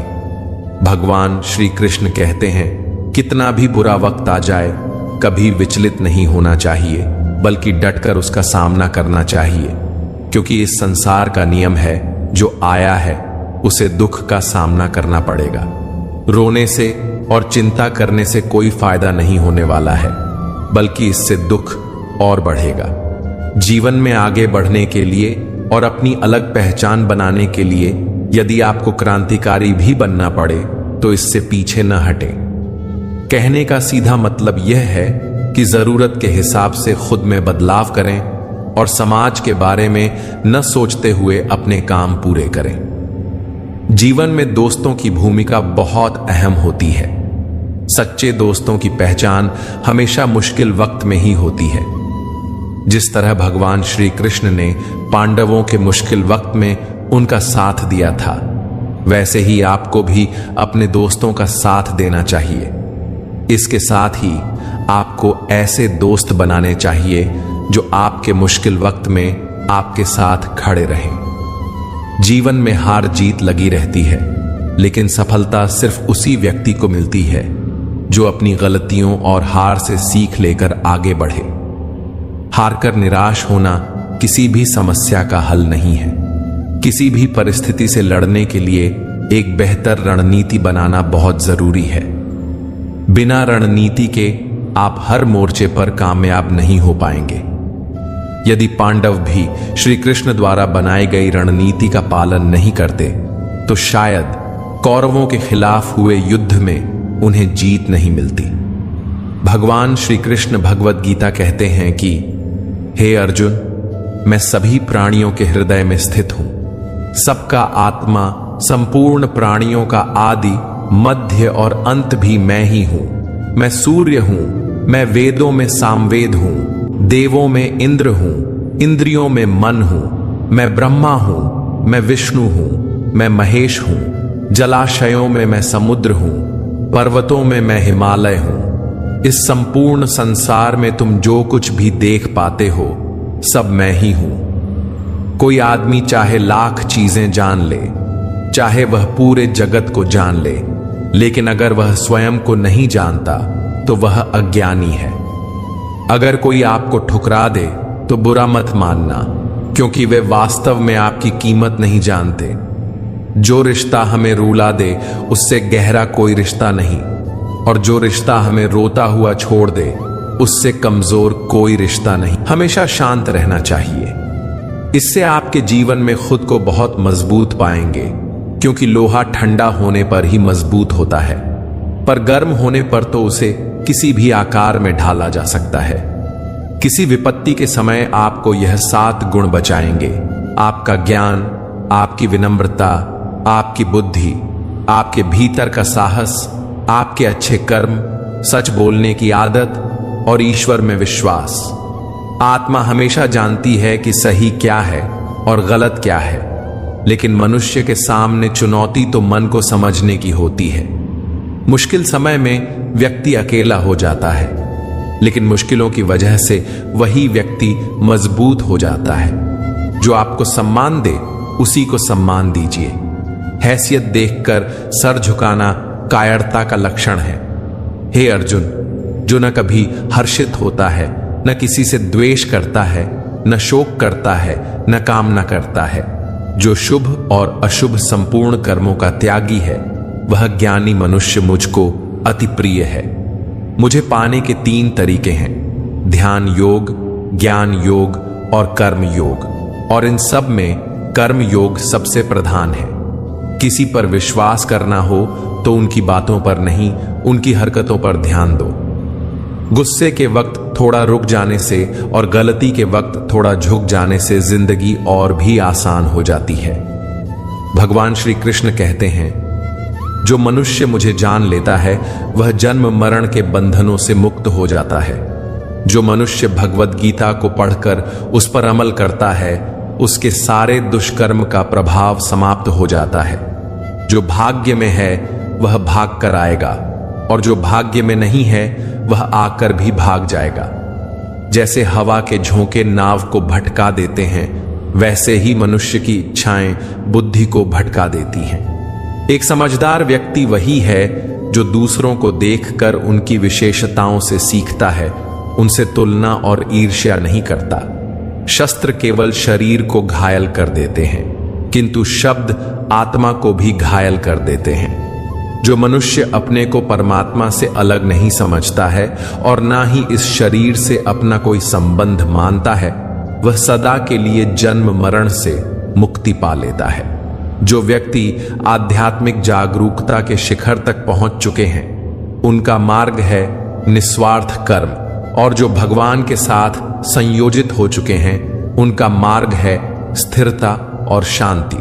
भगवान श्री कृष्ण कहते हैं, कितना भी बुरा वक्त आ जाए कभी विचलित नहीं होना चाहिए, बल्कि डटकर उसका सामना करना चाहिए, क्योंकि इस संसार का नियम है, जो आया है उसे दुख का सामना करना पड़ेगा। रोने से और चिंता करने से कोई फायदा नहीं होने वाला है, बल्कि इससे दुख और बढ़ेगा। जीवन में आगे बढ़ने के लिए और अपनी अलग पहचान बनाने के लिए यदि आपको क्रांतिकारी भी बनना पड़े तो इससे पीछे न हटें। कहने का सीधा मतलब यह है कि जरूरत के हिसाब से खुद में बदलाव करें और समाज के बारे में न सोचते हुए अपने काम पूरे करें। जीवन में दोस्तों की भूमिका बहुत अहम होती है। सच्चे दोस्तों की पहचान हमेशा मुश्किल वक्त में ही होती है। जिस तरह भगवान श्री कृष्ण ने पांडवों के मुश्किल वक्त में उनका साथ दिया था, वैसे ही आपको भी अपने दोस्तों का साथ देना चाहिए। इसके साथ ही आपको ऐसे दोस्त बनाने चाहिए जो आपके मुश्किल वक्त में आपके साथ खड़े रहें। जीवन में हार जीत लगी रहती है, लेकिन सफलता सिर्फ उसी व्यक्ति को मिलती है जो अपनी गलतियों और हार से सीख लेकर आगे बढ़े। हारकर निराश होना किसी भी समस्या का हल नहीं है। किसी भी परिस्थिति से लड़ने के लिए एक बेहतर रणनीति बनाना बहुत जरूरी है। बिना रणनीति के आप हर मोर्चे पर कामयाब नहीं हो पाएंगे। यदि पांडव भी श्री कृष्ण द्वारा बनाई गई रणनीति का पालन नहीं करते तो शायद कौरवों के खिलाफ हुए युद्ध में उन्हें जीत नहीं मिलती। भगवान श्री कृष्ण भगवद गीता कहते हैं कि हे अर्जुन, मैं सभी प्राणियों के हृदय में स्थित हूं। सबका आत्मा, संपूर्ण प्राणियों का आदि, मध्य और अंत भी मैं ही हूं। मैं सूर्य हूं, मैं वेदों में सामवेद हूं, देवों में इंद्र हूं, इंद्रियों में मन हूं, मैं ब्रह्मा हूं, मैं विष्णु हूं, मैं महेश हूं, जलाशयों में मैं समुद्र हूं, पर्वतों में मैं हिमालय हूं। इस संपूर्ण संसार में तुम जो कुछ भी देख पाते हो सब मैं ही हूं। कोई आदमी चाहे लाख चीजें जान ले, चाहे वह पूरे जगत को जान ले, लेकिन अगर वह स्वयं को नहीं जानता तो वह अज्ञानी है। अगर कोई आपको ठुकरा दे तो बुरा मत मानना, क्योंकि वे वास्तव में आपकी कीमत नहीं जानते। जो रिश्ता हमें रुला दे उससे गहरा कोई रिश्ता नहीं, और जो रिश्ता हमें रोता हुआ छोड़ दे उससे कमजोर कोई रिश्ता नहीं। हमेशा शांत रहना चाहिए। इससे आपके जीवन में खुद को बहुत मजबूत पाएंगे, क्योंकि लोहा ठंडा होने पर ही मजबूत होता है, पर गर्म होने पर तो उसे किसी भी आकार में ढाला जा सकता है। किसी विपत्ति के समय आपको यह 7 गुण बचाएंगे: आपका ज्ञान, आपकी विनम्रता, आपकी बुद्धि, आपके भीतर का साहस, आपके अच्छे कर्म, सच बोलने की आदत और ईश्वर में विश्वास। आत्मा हमेशा जानती है कि सही क्या है और गलत क्या है, लेकिन मनुष्य के सामने चुनौती तो मन को समझने की होती है। मुश्किल समय में व्यक्ति अकेला हो जाता है, लेकिन मुश्किलों की वजह से वही व्यक्ति मजबूत हो जाता है। जो आपको सम्मान दे उसी को सम्मान दीजिए। हैसियत देखकर सर झुकाना कायरता का लक्षण है। हे अर्जुन, जो न कभी हर्षित होता है, न किसी से द्वेष करता है, न शोक करता है, न कामना करता है, जो शुभ और अशुभ संपूर्ण कर्मों का त्यागी है, वह ज्ञानी मनुष्य मुझको अति प्रिय है। मुझे पाने के 3 तरीके हैं: ध्यान योग, ज्ञान योग और कर्म योग, और इन सब में कर्म योग सबसे प्रधान है। किसी पर विश्वास करना हो तो उनकी बातों पर नहीं, उनकी हरकतों पर ध्यान दो। गुस्से के वक्त थोड़ा रुक जाने से और गलती के वक्त थोड़ा झुक जाने से जिंदगी और भी आसान हो जाती है। भगवान श्री कृष्ण कहते हैं, जो मनुष्य मुझे जान लेता है वह जन्म मरण के बंधनों से मुक्त हो जाता है। जो मनुष्य भगवद गीता को पढ़कर उस पर अमल करता है उसके सारे दुष्कर्म का प्रभाव समाप्त हो जाता है। जो भाग्य में है वह भाग कर आएगा और जो भाग्य में नहीं है वह आकर भी भाग जाएगा। जैसे हवा के झोंके नाव को भटका देते हैं वैसे ही मनुष्य की इच्छाएं बुद्धि को भटका देती हैं। एक समझदार व्यक्ति वही है जो दूसरों को देखकर उनकी विशेषताओं से सीखता है, उनसे तुलना और ईर्ष्या नहीं करता। शस्त्र केवल शरीर को घायल कर देते हैं किंतु शब्द आत्मा को भी घायल कर देते हैं। जो मनुष्य अपने को परमात्मा से अलग नहीं समझता है और ना ही इस शरीर से अपना कोई संबंध मानता है वह सदा के लिए जन्म मरण से मुक्ति पा लेता है। जो व्यक्ति आध्यात्मिक जागरूकता के शिखर तक पहुंच चुके हैं उनका मार्ग है निस्वार्थ कर्म, और जो भगवान के साथ संयोजित हो चुके हैं उनका मार्ग है स्थिरता और शांति।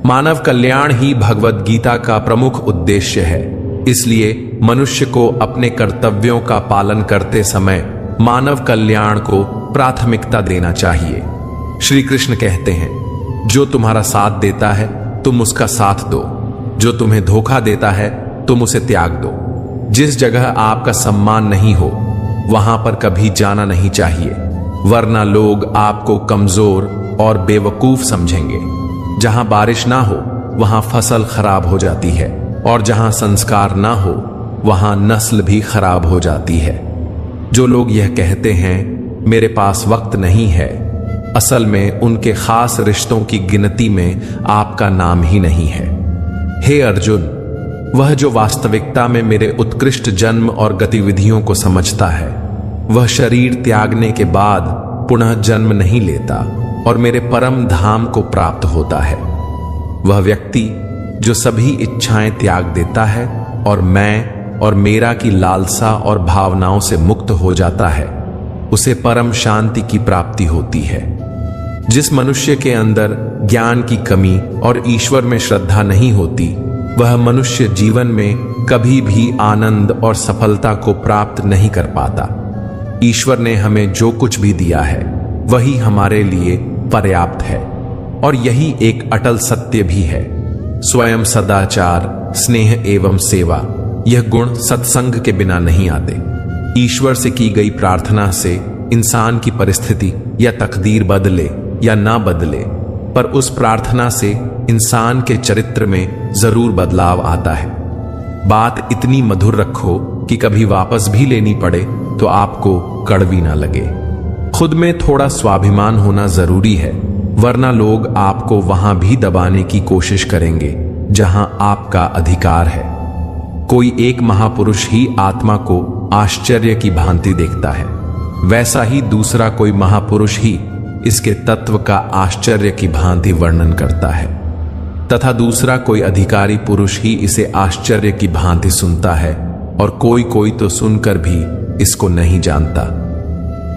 मानव कल्याण ही भगवद गीता का प्रमुख उद्देश्य है। इसलिए मनुष्य को अपने कर्तव्यों का पालन करते समय मानव कल्याण को प्राथमिकता देना चाहिए। श्री कृष्ण कहते हैं, जो तुम्हारा साथ देता है तुम उसका साथ दो, जो तुम्हें धोखा देता है तुम उसे त्याग दो। जिस जगह आपका सम्मान नहीं हो वहां पर कभी जाना नहीं चाहिए, वरना लोग आपको कमजोर और बेवकूफ समझेंगे। जहां बारिश ना हो वहां फसल खराब हो जाती है और जहां संस्कार ना हो वहां नस्ल भी खराब हो जाती है। जो लोग यह कहते हैं मेरे पास वक्त नहीं है, असल में उनके खास रिश्तों की गिनती में आपका नाम ही नहीं है। हे अर्जुन, वह जो वास्तविकता में मेरे उत्कृष्ट जन्म और गतिविधियों को समझता है वह शरीर त्यागने के बाद पुनः जन्म नहीं लेता और मेरे परम धाम को प्राप्त होता है। वह व्यक्ति जो सभी इच्छाएं त्याग देता है और मैं और मेरा की लालसा और भावनाओं से मुक्त हो जाता है उसे परम शांति की प्राप्ति होती है। जिस मनुष्य के अंदर ज्ञान की कमी और ईश्वर में श्रद्धा नहीं होती वह मनुष्य जीवन में कभी भी आनंद और सफलता को प्राप्त नहीं कर पाता। ईश्वर ने हमें जो कुछ भी दिया है वही हमारे लिए पर्याप्त है और यही एक अटल सत्य भी है। स्वयं सदाचार, स्नेह एवं सेवा यह गुण सत्संग के बिना नहीं आते। ईश्वर से की गई प्रार्थना से इंसान की परिस्थिति या तकदीर बदले या ना बदले, पर उस प्रार्थना से इंसान के चरित्र में जरूर बदलाव आता है। बात इतनी मधुर रखो कि कभी वापस भी लेनी पड़े तो आपको कड़वी ना लगे। खुद में थोड़ा स्वाभिमान होना जरूरी है, वरना लोग आपको वहां भी दबाने की कोशिश करेंगे जहां आपका अधिकार है। कोई एक महापुरुष ही आत्मा को आश्चर्य की भांति देखता है, वैसा ही दूसरा कोई महापुरुष ही इसके तत्व का आश्चर्य की भांति वर्णन करता है, तथा दूसरा कोई अधिकारी पुरुष ही इसे आश्चर्य की भांति सुनता है और कोई कोई तो सुनकर भी इसको नहीं जानता।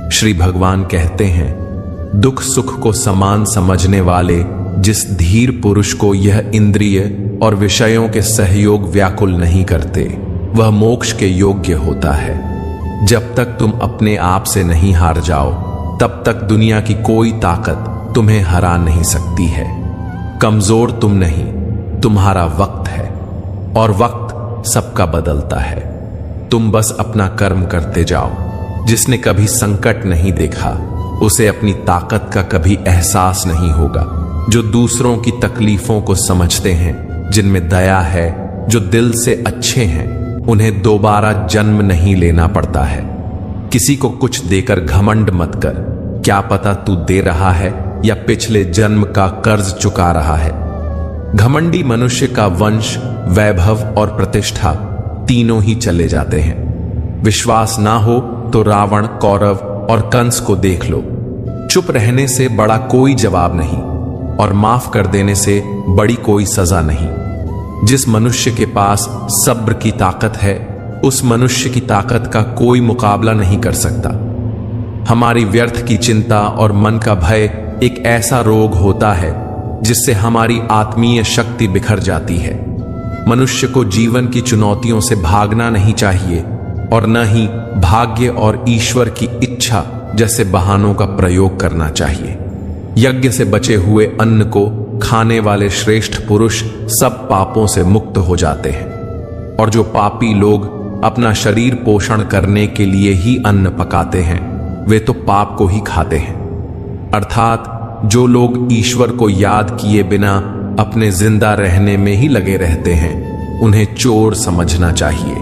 श्री भगवान कहते हैं, दुख सुख को समान समझने वाले जिस धीर पुरुष को यह इंद्रिय और विषयों के सहयोग व्याकुल नहीं करते वह मोक्ष के योग्य होता है। जब तक तुम अपने आप से नहीं हार जाओ तब तक दुनिया की कोई ताकत तुम्हें हरा नहीं सकती है। कमजोर तुम नहीं, तुम्हारा वक्त है और वक्त सबका बदलता है। तुम बस अपना कर्म करते जाओ। जिसने कभी संकट नहीं देखा उसे अपनी ताकत का कभी एहसास नहीं होगा। जो दूसरों की तकलीफों को समझते हैं, जिनमें दया है, जो दिल से अच्छे हैं, उन्हें दोबारा जन्म नहीं लेना पड़ता है। किसी को कुछ देकर घमंड मत कर, क्या पता तू दे रहा है या पिछले जन्म का कर्ज चुका रहा है। घमंडी मनुष्य का वंश, वैभव और प्रतिष्ठा तीनों ही चले जाते हैं। विश्वास ना हो तो रावण, कौरव और कंस को देख लो। चुप रहने से बड़ा कोई जवाब नहीं और माफ कर देने से बड़ी कोई सजा नहीं। जिस मनुष्य के पास सब्र की ताकत है उस मनुष्य की ताकत का कोई मुकाबला नहीं कर सकता। हमारी व्यर्थ की चिंता और मन का भय एक ऐसा रोग होता है जिससे हमारी आत्मीय शक्ति बिखर जाती है। मनुष्य को जीवन की चुनौतियों से भागना नहीं चाहिए और न ही भाग्य और ईश्वर की इच्छा जैसे बहानों का प्रयोग करना चाहिए। यज्ञ से बचे हुए अन्न को खाने वाले श्रेष्ठ पुरुष सब पापों से मुक्त हो जाते हैं, और जो पापी लोग अपना शरीर पोषण करने के लिए ही अन्न पकाते हैं वे तो पाप को ही खाते हैं। अर्थात जो लोग ईश्वर को याद किए बिना अपने जिंदा रहने में ही लगे रहते हैं उन्हें चोर समझना चाहिए।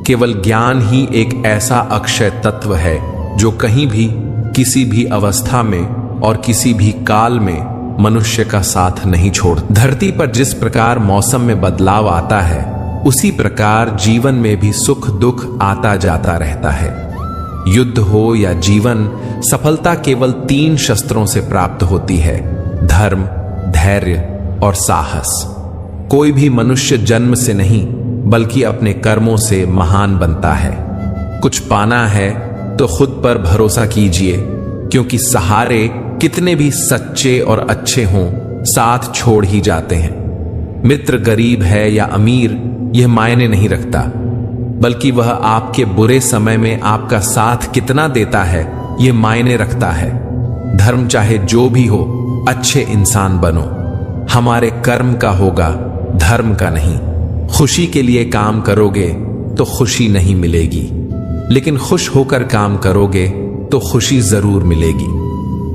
केवल ज्ञान ही एक ऐसा अक्षय तत्व है जो कहीं भी, किसी भी अवस्था में और किसी भी काल में मनुष्य का साथ नहीं छोड़। धरती पर जिस प्रकार मौसम में बदलाव आता है उसी प्रकार जीवन में भी सुख दुख आता जाता रहता है। युद्ध हो या जीवन, सफलता केवल 3 शस्त्रों से प्राप्त होती है: धर्म, धैर्य और साहस। कोई भी मनुष्य जन्म से नहीं बल्कि अपने कर्मों से महान बनता है। कुछ पाना है तो खुद पर भरोसा कीजिए, क्योंकि सहारे कितने भी सच्चे और अच्छे हों साथ छोड़ ही जाते हैं। मित्र गरीब है या अमीर यह मायने नहीं रखता, बल्कि वह आपके बुरे समय में आपका साथ कितना देता है यह मायने रखता है। धर्म चाहे जो भी हो, अच्छे इंसान बनो। हमारे कर्म का होगा, धर्म का नहीं। खुशी के लिए काम करोगे तो खुशी नहीं मिलेगी, लेकिन खुश होकर काम करोगे तो खुशी जरूर मिलेगी।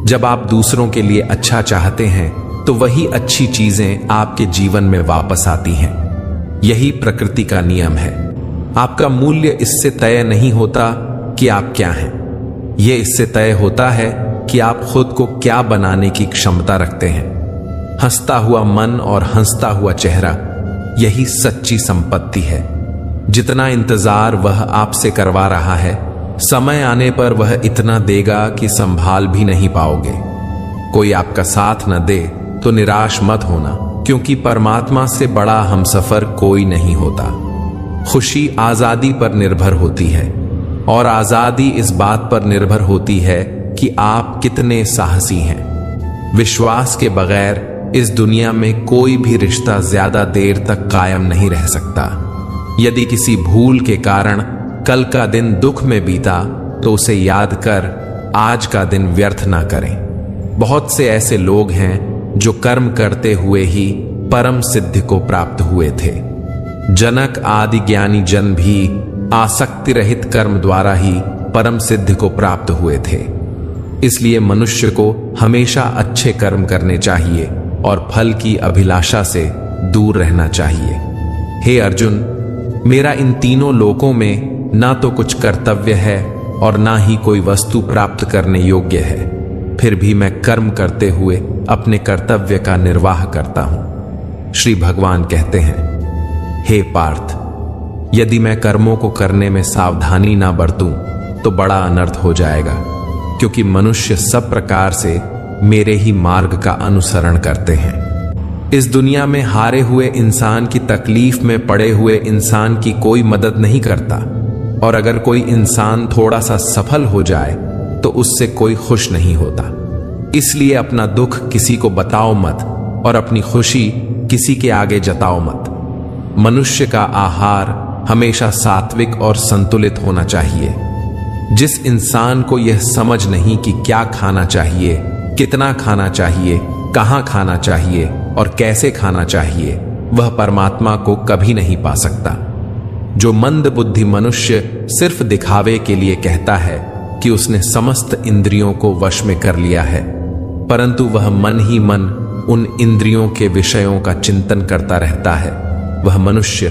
जब आप दूसरों के लिए अच्छा चाहते हैं तो वही अच्छी चीजें आपके जीवन में वापस आती हैं। यही प्रकृति का नियम है। आपका मूल्य इससे तय नहीं होता कि आप क्या हैं, यह इससे तय होता है कि आप खुद को क्या बनाने की क्षमता रखते हैं। हंसता हुआ मन और हंसता हुआ चेहरा, यही सच्ची संपत्ति है। जितना इंतजार वह आपसे करवा रहा है, समय आने पर वह इतना देगा कि संभाल भी नहीं पाओगे। कोई आपका साथ न दे तो निराश मत होना, क्योंकि परमात्मा से बड़ा हमसफर कोई नहीं होता। खुशी आजादी पर निर्भर होती है, और आजादी इस बात पर निर्भर होती है कि आप कितने साहसी हैं। विश्वास के बगैर इस दुनिया में कोई भी रिश्ता ज्यादा देर तक कायम नहीं रह सकता। यदि किसी भूल के कारण कल का दिन दुख में बीता तो उसे याद कर आज का दिन व्यर्थ ना करें। बहुत से ऐसे लोग हैं जो कर्म करते हुए ही परम सिद्धि को प्राप्त हुए थे। जनक आदि ज्ञानी जन भी आसक्ति रहित कर्म द्वारा ही परम सिद्धि को प्राप्त हुए थे। इसलिए मनुष्य को हमेशा अच्छे कर्म करने चाहिए और फल की अभिलाषा से दूर रहना चाहिए। हे अर्जुन, मेरा इन तीनों लोकों में ना तो कुछ कर्तव्य है और ना ही कोई वस्तु प्राप्त करने योग्य है, फिर भी मैं कर्म करते हुए अपने कर्तव्य का निर्वाह करता हूं। श्री भगवान कहते हैं, हे पार्थ, यदि मैं कर्मों को करने में सावधानी ना बरतूं तो बड़ा अनर्थ हो जाएगा, क्योंकि मनुष्य सब प्रकार से मेरे ही मार्ग का अनुसरण करते हैं। इस दुनिया में हारे हुए इंसान की तकलीफ में पड़े हुए इंसान की कोई मदद नहीं करता, और अगर कोई इंसान थोड़ा सा सफल हो जाए तो उससे कोई खुश नहीं होता। इसलिए अपना दुख किसी को बताओ मत और अपनी खुशी किसी के आगे जताओ मत। मनुष्य का आहार हमेशा सात्विक और संतुलित होना चाहिए। जिस इंसान को यह समझ नहीं कि क्या खाना चाहिए, कितना खाना चाहिए, कहां खाना चाहिए और कैसे खाना चाहिए, वह परमात्मा को कभी नहीं पा सकता। जो मंद बुद्धि मनुष्य सिर्फ दिखावे के लिए कहता है कि उसने समस्त इंद्रियों को वश में कर लिया है, परंतु वह मन ही मन उन इंद्रियों के विषयों का चिंतन करता रहता है, वह मनुष्य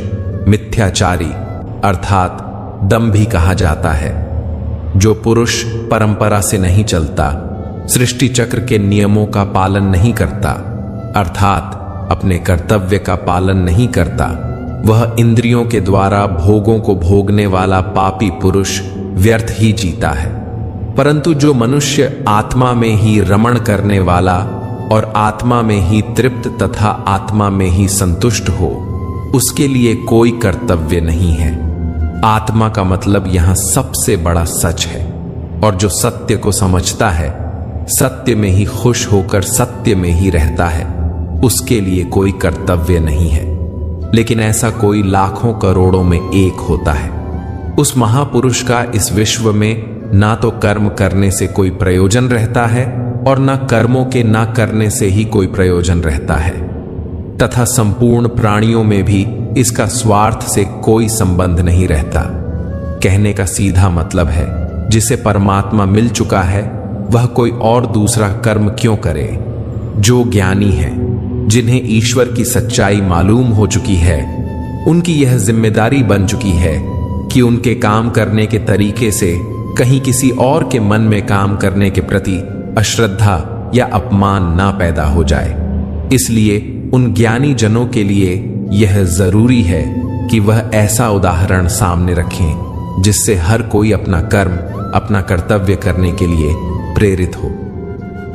मिथ्याचारी अर्थात दंभी कहा जाता है। जो पुरुष परंपरा से नहीं चलता, सृष्टि चक्र के नियमों का पालन नहीं करता, अर्थात अपने कर्तव्य का पालन नहीं करता, वह इंद्रियों के द्वारा भोगों को भोगने वाला पापी पुरुष व्यर्थ ही जीता है। परंतु जो मनुष्य आत्मा में ही रमण करने वाला और आत्मा में ही तृप्त तथा आत्मा में ही संतुष्ट हो, उसके लिए कोई कर्तव्य नहीं है। आत्मा का मतलब यहां सबसे बड़ा सच है, और जो सत्य को समझता है, सत्य में ही खुश होकर सत्य में ही रहता है, उसके लिए कोई कर्तव्य नहीं है। लेकिन ऐसा कोई लाखों करोड़ों में एक होता है। उस महापुरुष का इस विश्व में ना तो कर्म करने से कोई प्रयोजन रहता है और ना कर्मों के ना करने से ही कोई प्रयोजन रहता है, तथा संपूर्ण प्राणियों में भी इसका स्वार्थ से कोई संबंध नहीं रहता। कहने का सीधा मतलब है, जिसे परमात्मा मिल चुका है वह कोई और दूसरा कर्म क्यों करे। जो ज्ञानी है, जिन्हें ईश्वर की सच्चाई मालूम हो चुकी है, उनकी यह जिम्मेदारी बन चुकी है कि उनके काम करने के तरीके से कहीं किसी और के मन में काम करने के प्रति अश्रद्धा या अपमान ना पैदा हो जाए। इसलिए उन ज्ञानी जनों के लिए यह जरूरी है कि वह ऐसा उदाहरण सामने रखें जिससे हर कोई अपना कर्म, अपना कर्तव्य करने के लिए प्रेरित हो।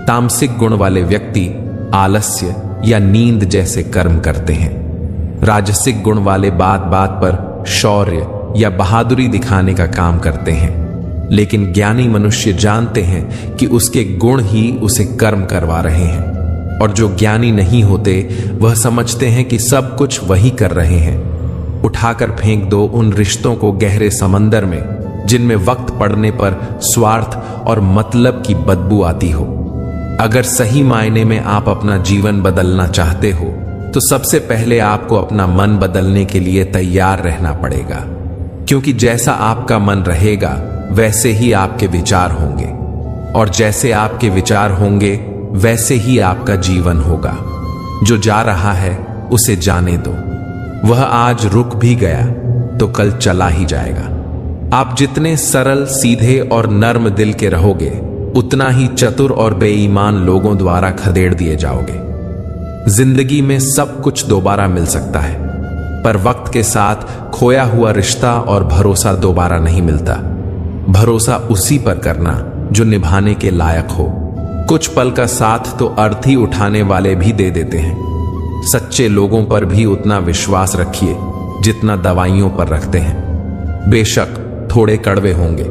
तामसिक गुण वाले व्यक्ति आलस्य या नींद जैसे कर्म करते हैं। राजसिक गुण वाले बात बात पर शौर्य या बहादुरी दिखाने का काम करते हैं। लेकिन ज्ञानी मनुष्य जानते हैं कि उसके गुण ही उसे कर्म करवा रहे हैं, और जो ज्ञानी नहीं होते वह समझते हैं कि सब कुछ वही कर रहे हैं। उठाकर फेंक दो उन रिश्तों को गहरे समंदर में, जिनमें वक्त पड़ने पर स्वार्थ और मतलब की बदबू आती हो। अगर सही मायने में आप अपना जीवन बदलना चाहते हो तो सबसे पहले आपको अपना मन बदलने के लिए तैयार रहना पड़ेगा, क्योंकि जैसा आपका मन रहेगा वैसे ही आपके विचार होंगे, और जैसे आपके विचार होंगे वैसे ही आपका जीवन होगा। जो जा रहा है उसे जाने दो, वह आज रुक भी गया तो कल चला ही जाएगा। आप जितने सरल, सीधे और नर्म दिल के रहोगे, उतना ही चतुर और बेईमान लोगों द्वारा खदेड़ दिए जाओगे। जिंदगी में सब कुछ दोबारा मिल सकता है, पर वक्त के साथ खोया हुआ रिश्ता और भरोसा दोबारा नहीं मिलता। भरोसा उसी पर करना जो निभाने के लायक हो। कुछ पल का साथ तो अर्थी उठाने वाले भी दे देते हैं। सच्चे लोगों पर भी उतना विश्वास रखिए जितना दवाइयों पर रखते हैं। बेशक थोड़े कड़वे होंगे,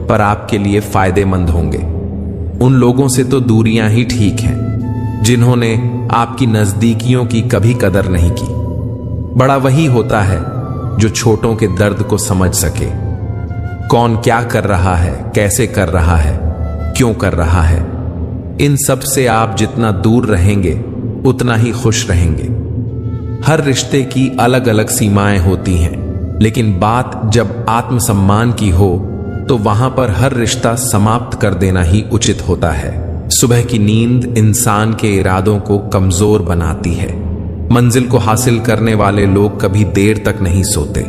पर आपके लिए फायदेमंद होंगे। उन लोगों से तो दूरियां ही ठीक हैं जिन्होंने आपकी नजदीकियों की कभी कदर नहीं की। बड़ा वही होता है जो छोटों के दर्द को समझ सके। कौन क्या कर रहा है, कैसे कर रहा है, क्यों कर रहा है, इन सब से आप जितना दूर रहेंगे उतना ही खुश रहेंगे। हर रिश्ते की अलग अलग सीमाएं होती हैं, लेकिन बात जब आत्मसम्मान की हो तो वहां पर हर रिश्ता समाप्त कर देना ही उचित होता है। सुबह की नींद इंसान के इरादों को कमजोर बनाती है। मंजिल को हासिल करने वाले लोग कभी देर तक नहीं सोते।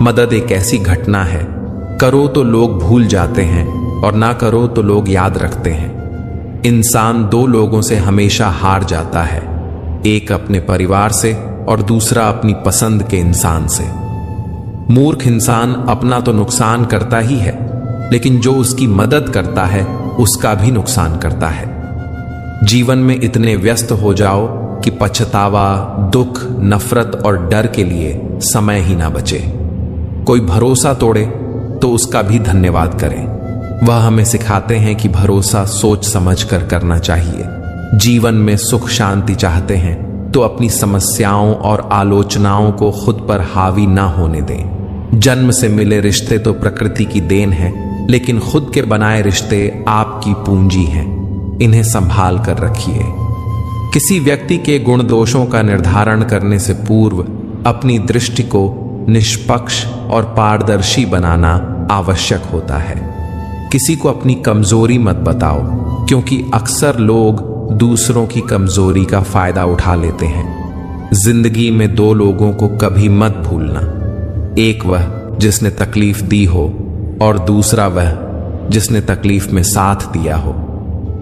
मदद एक ऐसी घटना है, करो तो लोग भूल जाते हैं और ना करो तो लोग याद रखते हैं। इंसान दो लोगों से हमेशा हार जाता है, एक अपने परिवार से और दूसरा अपनी पसंद के इंसान से। मूर्ख इंसान अपना तो नुकसान करता ही है, लेकिन जो उसकी मदद करता है उसका भी नुकसान करता है। जीवन में इतने व्यस्त हो जाओ कि पछतावा, दुख, नफरत और डर के लिए समय ही ना बचे। कोई भरोसा तोड़े तो उसका भी धन्यवाद करें। वह हमें सिखाते हैं कि भरोसा सोच समझ कर करना चाहिए। जीवन में सुख शांति चाहते हैं तो अपनी समस्याओं और आलोचनाओं को खुद पर हावी ना होने दें। जन्म से मिले रिश्ते तो प्रकृति की देन है, लेकिन खुद के बनाए रिश्ते आपकी पूंजी हैं। इन्हें संभाल कर रखिए। किसी व्यक्ति के गुण दोषों का निर्धारण करने से पूर्व अपनी दृष्टि को निष्पक्ष और पारदर्शी बनाना आवश्यक होता है। किसी को अपनी कमजोरी मत बताओ, क्योंकि अक्सर लोग दूसरों की कमजोरी का फायदा उठा लेते हैं। जिंदगी में दो लोगों को कभी मत भूलना, एक वह जिसने तकलीफ दी हो और दूसरा वह जिसने तकलीफ में साथ दिया हो।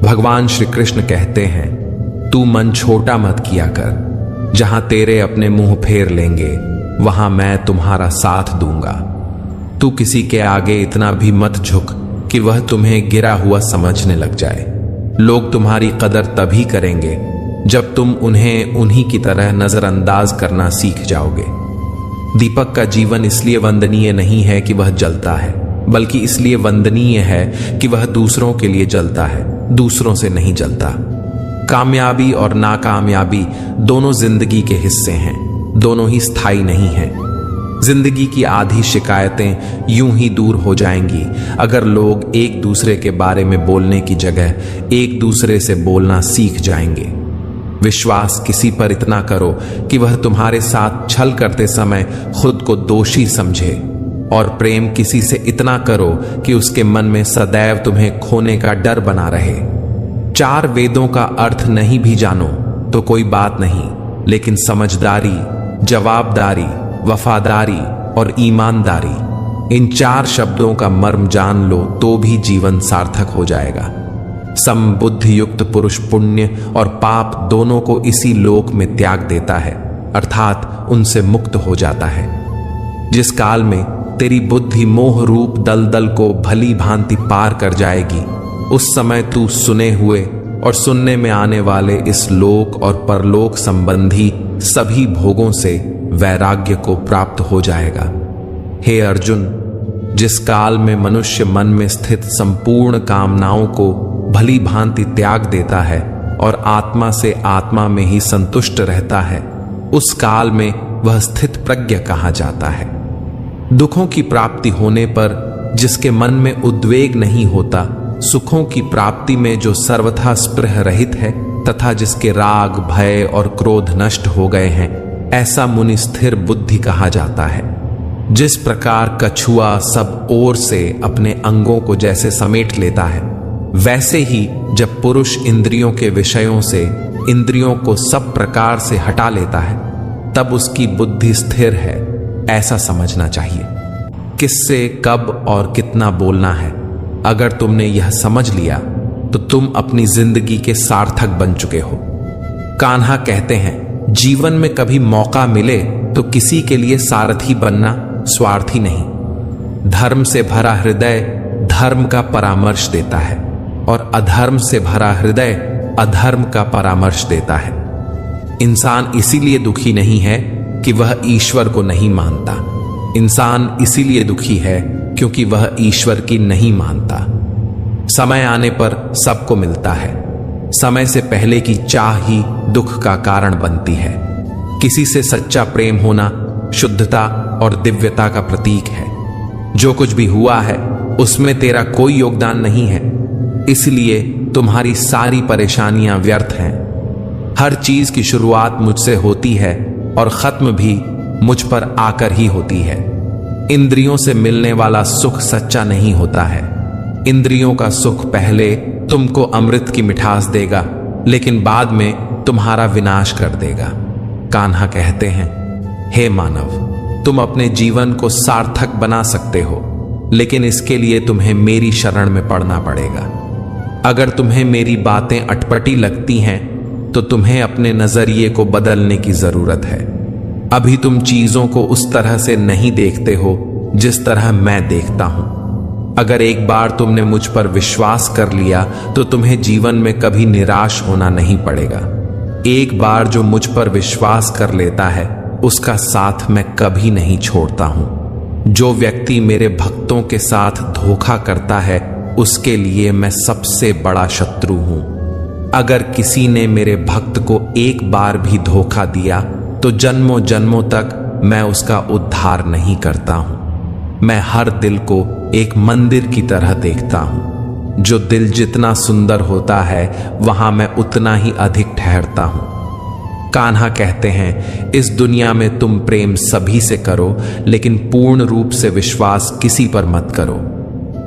भगवान श्री कृष्ण कहते हैं, तू मन छोटा मत किया कर, जहां तेरे अपने मुंह फेर लेंगे वहां मैं तुम्हारा साथ दूंगा। तू किसी के आगे इतना भी मत झुक कि वह तुम्हें गिरा हुआ समझने लग जाए। लोग तुम्हारी कदर तभी करेंगे जब तुम उन्हें उन्हीं की तरह नजरअंदाज करना सीख जाओगे। दीपक का जीवन इसलिए वंदनीय नहीं है कि वह जलता है, बल्कि इसलिए वंदनीय है कि वह दूसरों के लिए जलता है, दूसरों से नहीं जलता। कामयाबी और नाकामयाबी दोनों जिंदगी के हिस्से हैं। दोनों ही स्थायी नहीं हैं। जिंदगी की आधी शिकायतें यूं ही दूर हो जाएंगी अगर लोग एक दूसरे के बारे में बोलने की जगह एक दूसरे से बोलना सीख जाएंगे। विश्वास किसी पर इतना करो कि वह तुम्हारे साथ छल करते समय खुद को दोषी समझे, और प्रेम किसी से इतना करो कि उसके मन में सदैव तुम्हें खोने का डर बना रहे। 4 वेदों का अर्थ नहीं भी जानो तो कोई बात नहीं, लेकिन समझदारी, जवाबदारी, वफादारी और ईमानदारी, इन 4 शब्दों का मर्म जान लो तो भी जीवन सार्थक हो जाएगा। समबुद्धि युक्त पुरुष पुण्य और पाप दोनों को इसी लोक में त्याग देता है, अर्थात उनसे मुक्त हो जाता है। जिस काल में तेरी बुद्धि मोह रूप दलदल को भली भांति पार कर जाएगी, उस समय तू सुने हुए और सुनने में आने वाले इस लोक और परलोक संबंधी सभी भोगों से वैराग्य को प्राप्त हो जाएगा। हे अर्जुन, जिस काल में मनुष्य मन में स्थित संपूर्ण कामनाओं को भली भांति त्याग देता है और आत्मा से आत्मा में ही संतुष्ट रहता है, उस काल में वह स्थित प्रज्ञ कहा जाता है। दुखों की प्राप्ति होने पर जिसके मन में उद्वेग नहीं होता, सुखों की प्राप्ति में जो सर्वथा स्पृह रहित है तथा जिसके राग, भय और क्रोध नष्ट हो गए हैं, ऐसा मुनि स्थिर बुद्धि कहा जाता है। जिस प्रकार कछुआ सब ओर से अपने अंगों को जैसे समेट लेता है, वैसे ही जब पुरुष इंद्रियों के विषयों से इंद्रियों को सब प्रकार से हटा लेता है, तब उसकी बुद्धि स्थिर है, ऐसा समझना चाहिए। किससे कब और कितना बोलना है, अगर तुमने यह समझ लिया तो तुम अपनी जिंदगी के सार्थक बन चुके हो। कान्हा कहते हैं, जीवन में कभी मौका मिले तो किसी के लिए सारथी बनना स्वार्थी नहीं। धर्म से भरा हृदय धर्म का परामर्श देता है और अधर्म से भरा हृदय अधर्म का परामर्श देता है। इंसान इसीलिए दुखी नहीं है कि वह ईश्वर को नहीं मानता। इंसान इसीलिए दुखी है क्योंकि वह ईश्वर की नहीं मानता। समय आने पर सबको मिलता है। समय से पहले की चाह ही दुख का कारण बनती है। किसी से सच्चा प्रेम होना शुद्धता और दिव्यता का प्रतीक है। जो कुछ भी हुआ है उसमें तेरा कोई योगदान नहीं है, इसलिए तुम्हारी सारी परेशानियां व्यर्थ हैं। हर चीज की शुरुआत मुझसे होती है और खत्म भी मुझ पर आकर ही होती है। इंद्रियों से मिलने वाला सुख सच्चा नहीं होता है। इंद्रियों का सुख पहले तुमको अमृत की मिठास देगा, लेकिन बाद में तुम्हारा विनाश कर देगा। कान्हा कहते हैं, हे मानव, तुम अपने जीवन को सार्थक बना सकते हो, लेकिन इसके लिए तुम्हें मेरी शरण में पड़ना पड़ेगा। अगर तुम्हें मेरी बातें अटपटी लगती हैं तो तुम्हें अपने नजरिए को बदलने की जरूरत है। अभी तुम चीजों को उस तरह से नहीं देखते हो जिस तरह मैं देखता हूं। अगर एक बार तुमने मुझ पर विश्वास कर लिया तो तुम्हें जीवन में कभी निराश होना नहीं पड़ेगा। एक बार जो मुझ पर विश्वास कर लेता है उसका साथ मैं कभी नहीं छोड़ता हूं। जो व्यक्ति मेरे भक्तों के साथ धोखा करता है उसके लिए मैं सबसे बड़ा शत्रु हूं। अगर किसी ने मेरे भक्त को एक बार भी धोखा दिया तो जन्मों जन्मों तक मैं उसका उद्धार नहीं करता हूं। मैं हर दिल को एक मंदिर की तरह देखता हूं। जो दिल जितना सुंदर होता है वहां मैं उतना ही अधिक ठहरता हूं। कान्हा कहते हैं, इस दुनिया में तुम प्रेम सभी से करो, लेकिन पूर्ण रूप से विश्वास किसी पर मत करो।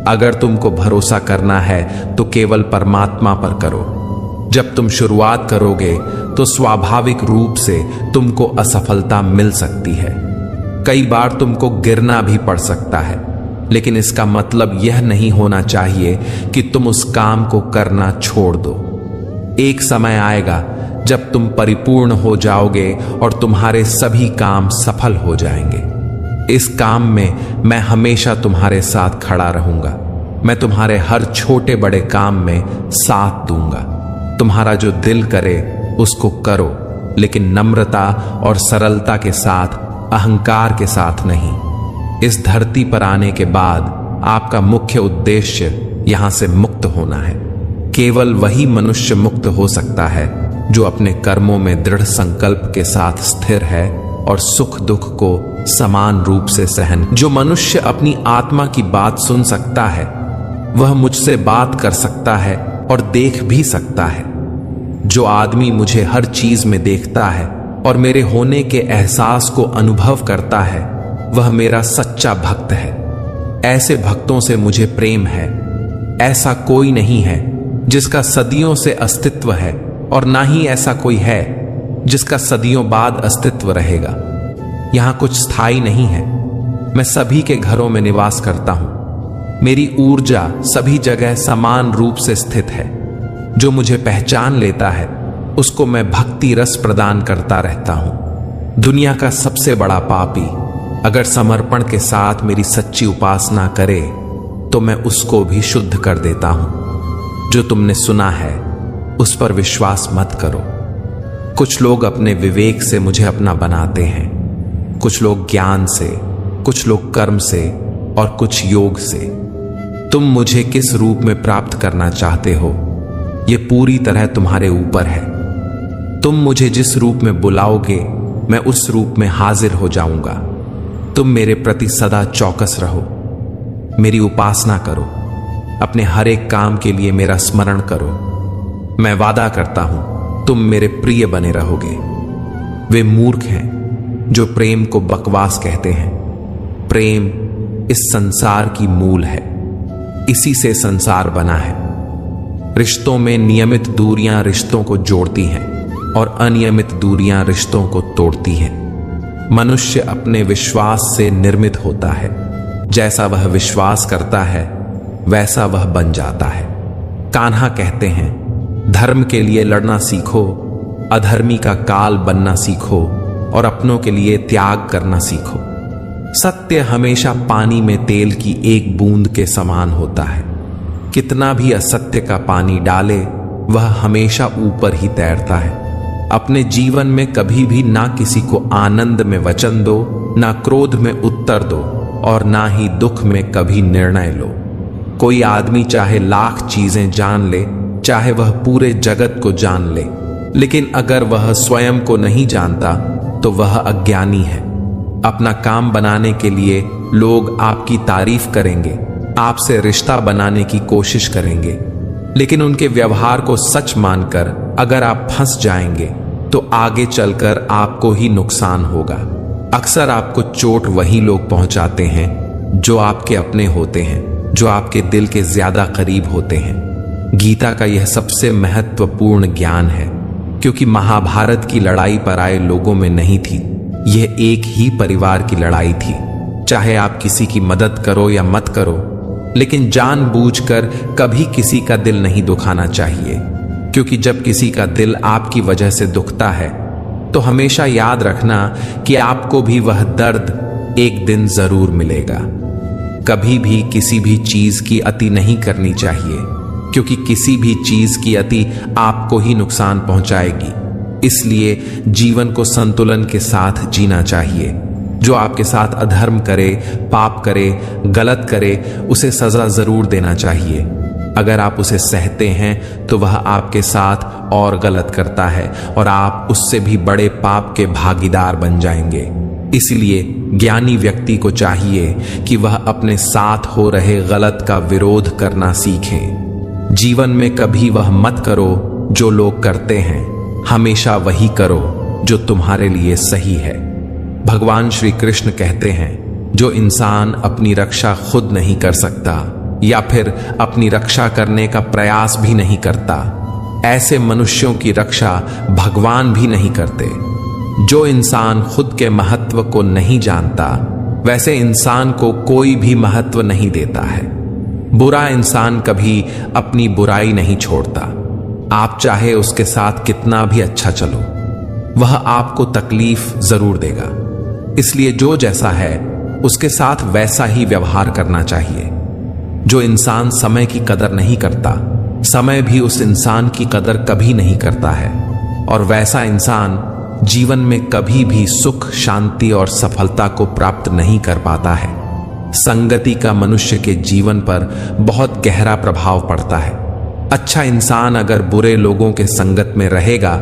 अगर तुमको भरोसा करना है तो केवल परमात्मा पर करो। जब तुम शुरुआत करोगे तो स्वाभाविक रूप से तुमको असफलता मिल सकती है। कई बार तुमको गिरना भी पड़ सकता है, लेकिन इसका मतलब यह नहीं होना चाहिए कि तुम उस काम को करना छोड़ दो। एक समय आएगा जब तुम परिपूर्ण हो जाओगे और तुम्हारे सभी काम सफल हो जाएंगे। इस काम में मैं हमेशा तुम्हारे साथ खड़ा रहूंगा। मैं तुम्हारे हर छोटे बड़े काम में साथ दूंगा। तुम्हारा जो दिल करे उसको करो, लेकिन नम्रता और सरलता के साथ, अहंकार के साथ नहीं। इस धरती पर आने के बाद आपका मुख्य उद्देश्य यहां से मुक्त होना है। केवल वही मनुष्य मुक्त हो सकता है जो अपने कर्मों में दृढ़ संकल्प के साथ स्थिर है और सुख दुख को समान रूप से सहन। जो मनुष्य अपनी आत्मा की बात सुन सकता है वह मुझसे बात कर सकता है और देख भी सकता है। जो आदमी मुझे हर चीज में देखता है और मेरे होने के एहसास को अनुभव करता है वह मेरा सच्चा भक्त है। ऐसे भक्तों से मुझे प्रेम है। ऐसा कोई नहीं है जिसका सदियों से अस्तित्व है और ना ही ऐसा कोई है जिसका सदियों बाद अस्तित्व रहेगा। यहां कुछ स्थायी नहीं है। मैं सभी के घरों में निवास करता हूं। मेरी ऊर्जा सभी जगह समान रूप से स्थित है। जो मुझे पहचान लेता है उसको मैं भक्ति रस प्रदान करता रहता हूं। दुनिया का सबसे बड़ा पापी अगर समर्पण के साथ मेरी सच्ची उपासना करे तो मैं उसको भी शुद्ध कर देता हूं। जो तुमने सुना है उस पर विश्वास मत करो। कुछ लोग अपने विवेक से मुझे अपना बनाते हैं, कुछ लोग ज्ञान से, कुछ लोग कर्म से और कुछ योग से। तुम मुझे किस रूप में प्राप्त करना चाहते हो यह पूरी तरह तुम्हारे ऊपर है। तुम मुझे जिस रूप में बुलाओगे मैं उस रूप में हाजिर हो जाऊंगा। तुम मेरे प्रति सदा चौकस रहो, मेरी उपासना करो, अपने हर एक काम के लिए मेरा स्मरण करो। मैं वादा करता हूं तुम मेरे प्रिय बने रहोगे। वे मूर्ख हैं जो प्रेम को बकवास कहते हैं। प्रेम इस संसार की मूल है, इसी से संसार बना है। रिश्तों में नियमित दूरियां रिश्तों को जोड़ती हैं और अनियमित दूरियां रिश्तों को तोड़ती हैं। मनुष्य अपने विश्वास से निर्मित होता है। जैसा वह विश्वास करता है वैसा वह बन जाता है। कान्हा कहते हैं धर्म के लिए लड़ना सीखो, अधर्मी का काल बनना सीखो और अपनों के लिए त्याग करना सीखो। सत्य हमेशा पानी में तेल की एक बूंद के समान होता है। कितना भी असत्य का पानी डाले वह हमेशा ऊपर ही तैरता है। अपने जीवन में कभी भी ना किसी को आनंद में वचन दो, ना क्रोध में उत्तर दो और ना ही दुख में कभी निर्णय लो। कोई आदमी चाहे लाख चीजें जान ले, चाहे वह पूरे जगत को जान ले, लेकिन अगर वह स्वयं को नहीं जानता तो वह अज्ञानी है। अपना काम बनाने के लिए लोग आपकी तारीफ करेंगे, आपसे रिश्ता बनाने की कोशिश करेंगे, लेकिन उनके व्यवहार को सच मानकर अगर आप फंस जाएंगे तो आगे चलकर आपको ही नुकसान होगा। अक्सर आपको चोट वही लोग पहुंचाते हैं जो आपके अपने होते हैं, जो आपके दिल के ज्यादा करीब होते हैं। गीता का यह सबसे महत्वपूर्ण ज्ञान है, क्योंकि महाभारत की लड़ाई पर आए लोगों में नहीं थी, यह एक ही परिवार की लड़ाई थी। चाहे आप किसी की मदद करो या मत करो, लेकिन जानबूझकर कभी किसी का दिल नहीं दुखाना चाहिए, क्योंकि जब किसी का दिल आपकी वजह से दुखता है तो हमेशा याद रखना कि आपको भी वह दर्द एक दिन जरूर मिलेगा। कभी भी किसी भी चीज की अति नहीं करनी चाहिए, क्योंकि किसी भी चीज की अति आपको ही नुकसान पहुंचाएगी। इसलिए जीवन को संतुलन के साथ जीना चाहिए। जो आपके साथ अधर्म करे, पाप करे, गलत करे, उसे सजा जरूर देना चाहिए। अगर आप उसे सहते हैं तो वह आपके साथ और गलत करता है और आप उससे भी बड़े पाप के भागीदार बन जाएंगे। इसलिए ज्ञानी व्यक्ति को चाहिए कि वह अपने साथ हो रहे गलत का विरोध करना सीखे। जीवन में कभी वह मत करो जो लोग करते हैं, हमेशा वही करो जो तुम्हारे लिए सही है। भगवान श्री कृष्ण कहते हैं जो इंसान अपनी रक्षा खुद नहीं कर सकता या फिर अपनी रक्षा करने का प्रयास भी नहीं करता, ऐसे मनुष्यों की रक्षा भगवान भी नहीं करते। जो इंसान खुद के महत्व को नहीं जानता वैसे इंसान को कोई भी महत्व नहीं देता है। बुरा इंसान कभी अपनी बुराई नहीं छोड़ता। आप चाहे उसके साथ कितना भी अच्छा चलो, वह आपको तकलीफ जरूर देगा। इसलिए जो जैसा है उसके साथ वैसा ही व्यवहार करना चाहिए। जो इंसान समय की कदर नहीं करता, समय भी उस इंसान की कदर कभी नहीं करता है, और वैसा इंसान जीवन में कभी भी सुख, शांति और सफलता को प्राप्त नहीं कर पाता है। संगति का मनुष्य के जीवन पर बहुत गहरा प्रभाव पड़ता है। अच्छा इंसान अगर बुरे लोगों के संगत में रहेगा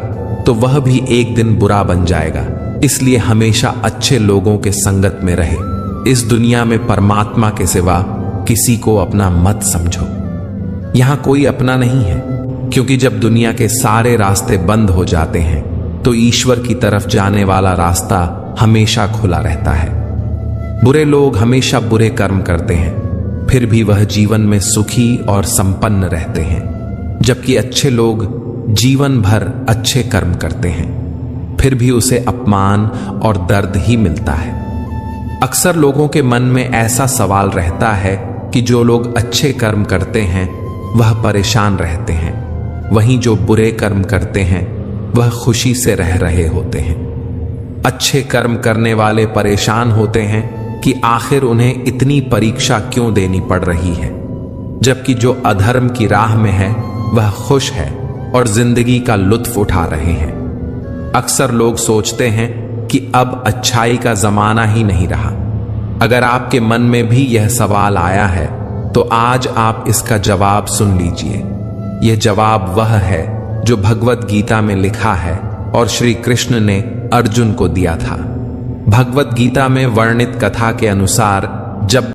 तो वह भी एक दिन बुरा बन जाएगा। इसलिए हमेशा अच्छे लोगों के संगत में रहे। इस दुनिया में परमात्मा के सिवा किसी को अपना मत समझो। यहां कोई अपना नहीं है, क्योंकि जब दुनिया के सारे रास्ते बंद हो जाते हैं तो ईश्वर की तरफ जाने वाला रास्ता हमेशा खुला रहता है। बुरे लोग हमेशा बुरे कर्म करते हैं, फिर भी वह जीवन में सुखी और संपन्न रहते हैं, जबकि अच्छे लोग जीवन भर अच्छे कर्म करते हैं, फिर भी उसे अपमान और दर्द ही मिलता है। अक्सर लोगों के मन में ऐसा सवाल रहता है कि जो लोग अच्छे कर्म करते हैं वह परेशान रहते हैं, वहीं जो बुरे कर्म करते हैं वह खुशी से रह रहे होते हैं। अच्छे कर्म करने वाले परेशान होते हैं कि आखिर उन्हें इतनी परीक्षा क्यों देनी पड़ रही है, जबकि जो अधर्म की राह में है वह खुश है और जिंदगी का लुत्फ उठा रहे हैं। अक्सर लोग सोचते हैं कि अब अच्छाई का जमाना ही नहीं रहा। अगर आपके मन में भी यह सवाल आया है तो आज आप इसका जवाब सुन लीजिए। यह जवाब वह है जो भगवत गीता में लिखा है और श्री कृष्ण ने अर्जुन को दिया था। भगवत गीता में वर्णित कथा के अनुसार जब